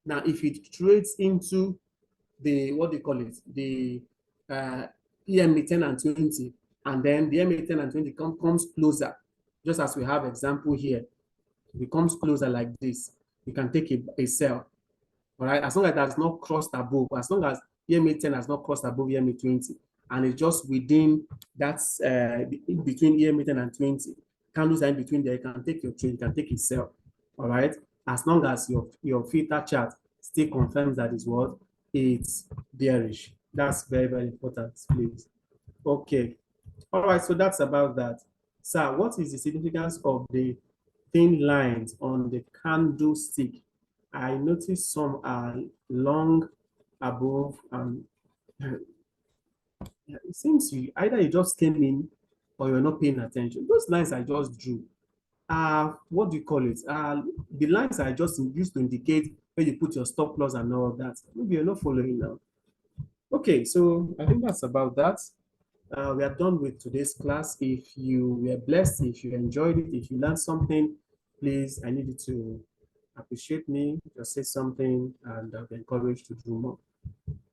S1: Now, if it trades into the what do you call it? The EMA 10 and 20, and then the EMA 10 and 20 comes closer, just as we have example here. If it comes closer like this, you can take a sell. All right, as long as it has not crossed above, as long as EMA 10 has not crossed above EMA 20, and it's just within that's between EMA 10 and 20, candles are in between there, you can take your trade, you can take a sell. All right, as long as your filter chart still confirms that is what it's bearish. That's very, very important, please. Okay. All right, so that's about that. Sir, what is the significance of the thin lines on the candlestick? I noticed some are long above and it seems either you just came in or you're not paying attention. Those lines I just drew what do you call it? The lines I just used to indicate where you put your stop loss and all of that. Maybe you're not following now. Okay, so I think that's about that. We are done with today's class. If you were blessed, if you enjoyed it, if you learned something, please, I need you to appreciate me, just say something, and I'll be encouraged to do more.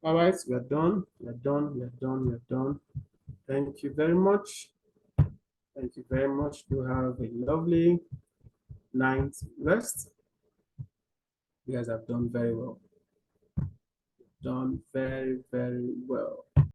S1: All right, we are done. We are done. We are done. We are done. Thank you very much. Thank you very much. You have a lovely night rest. You guys have done very well. Done very, very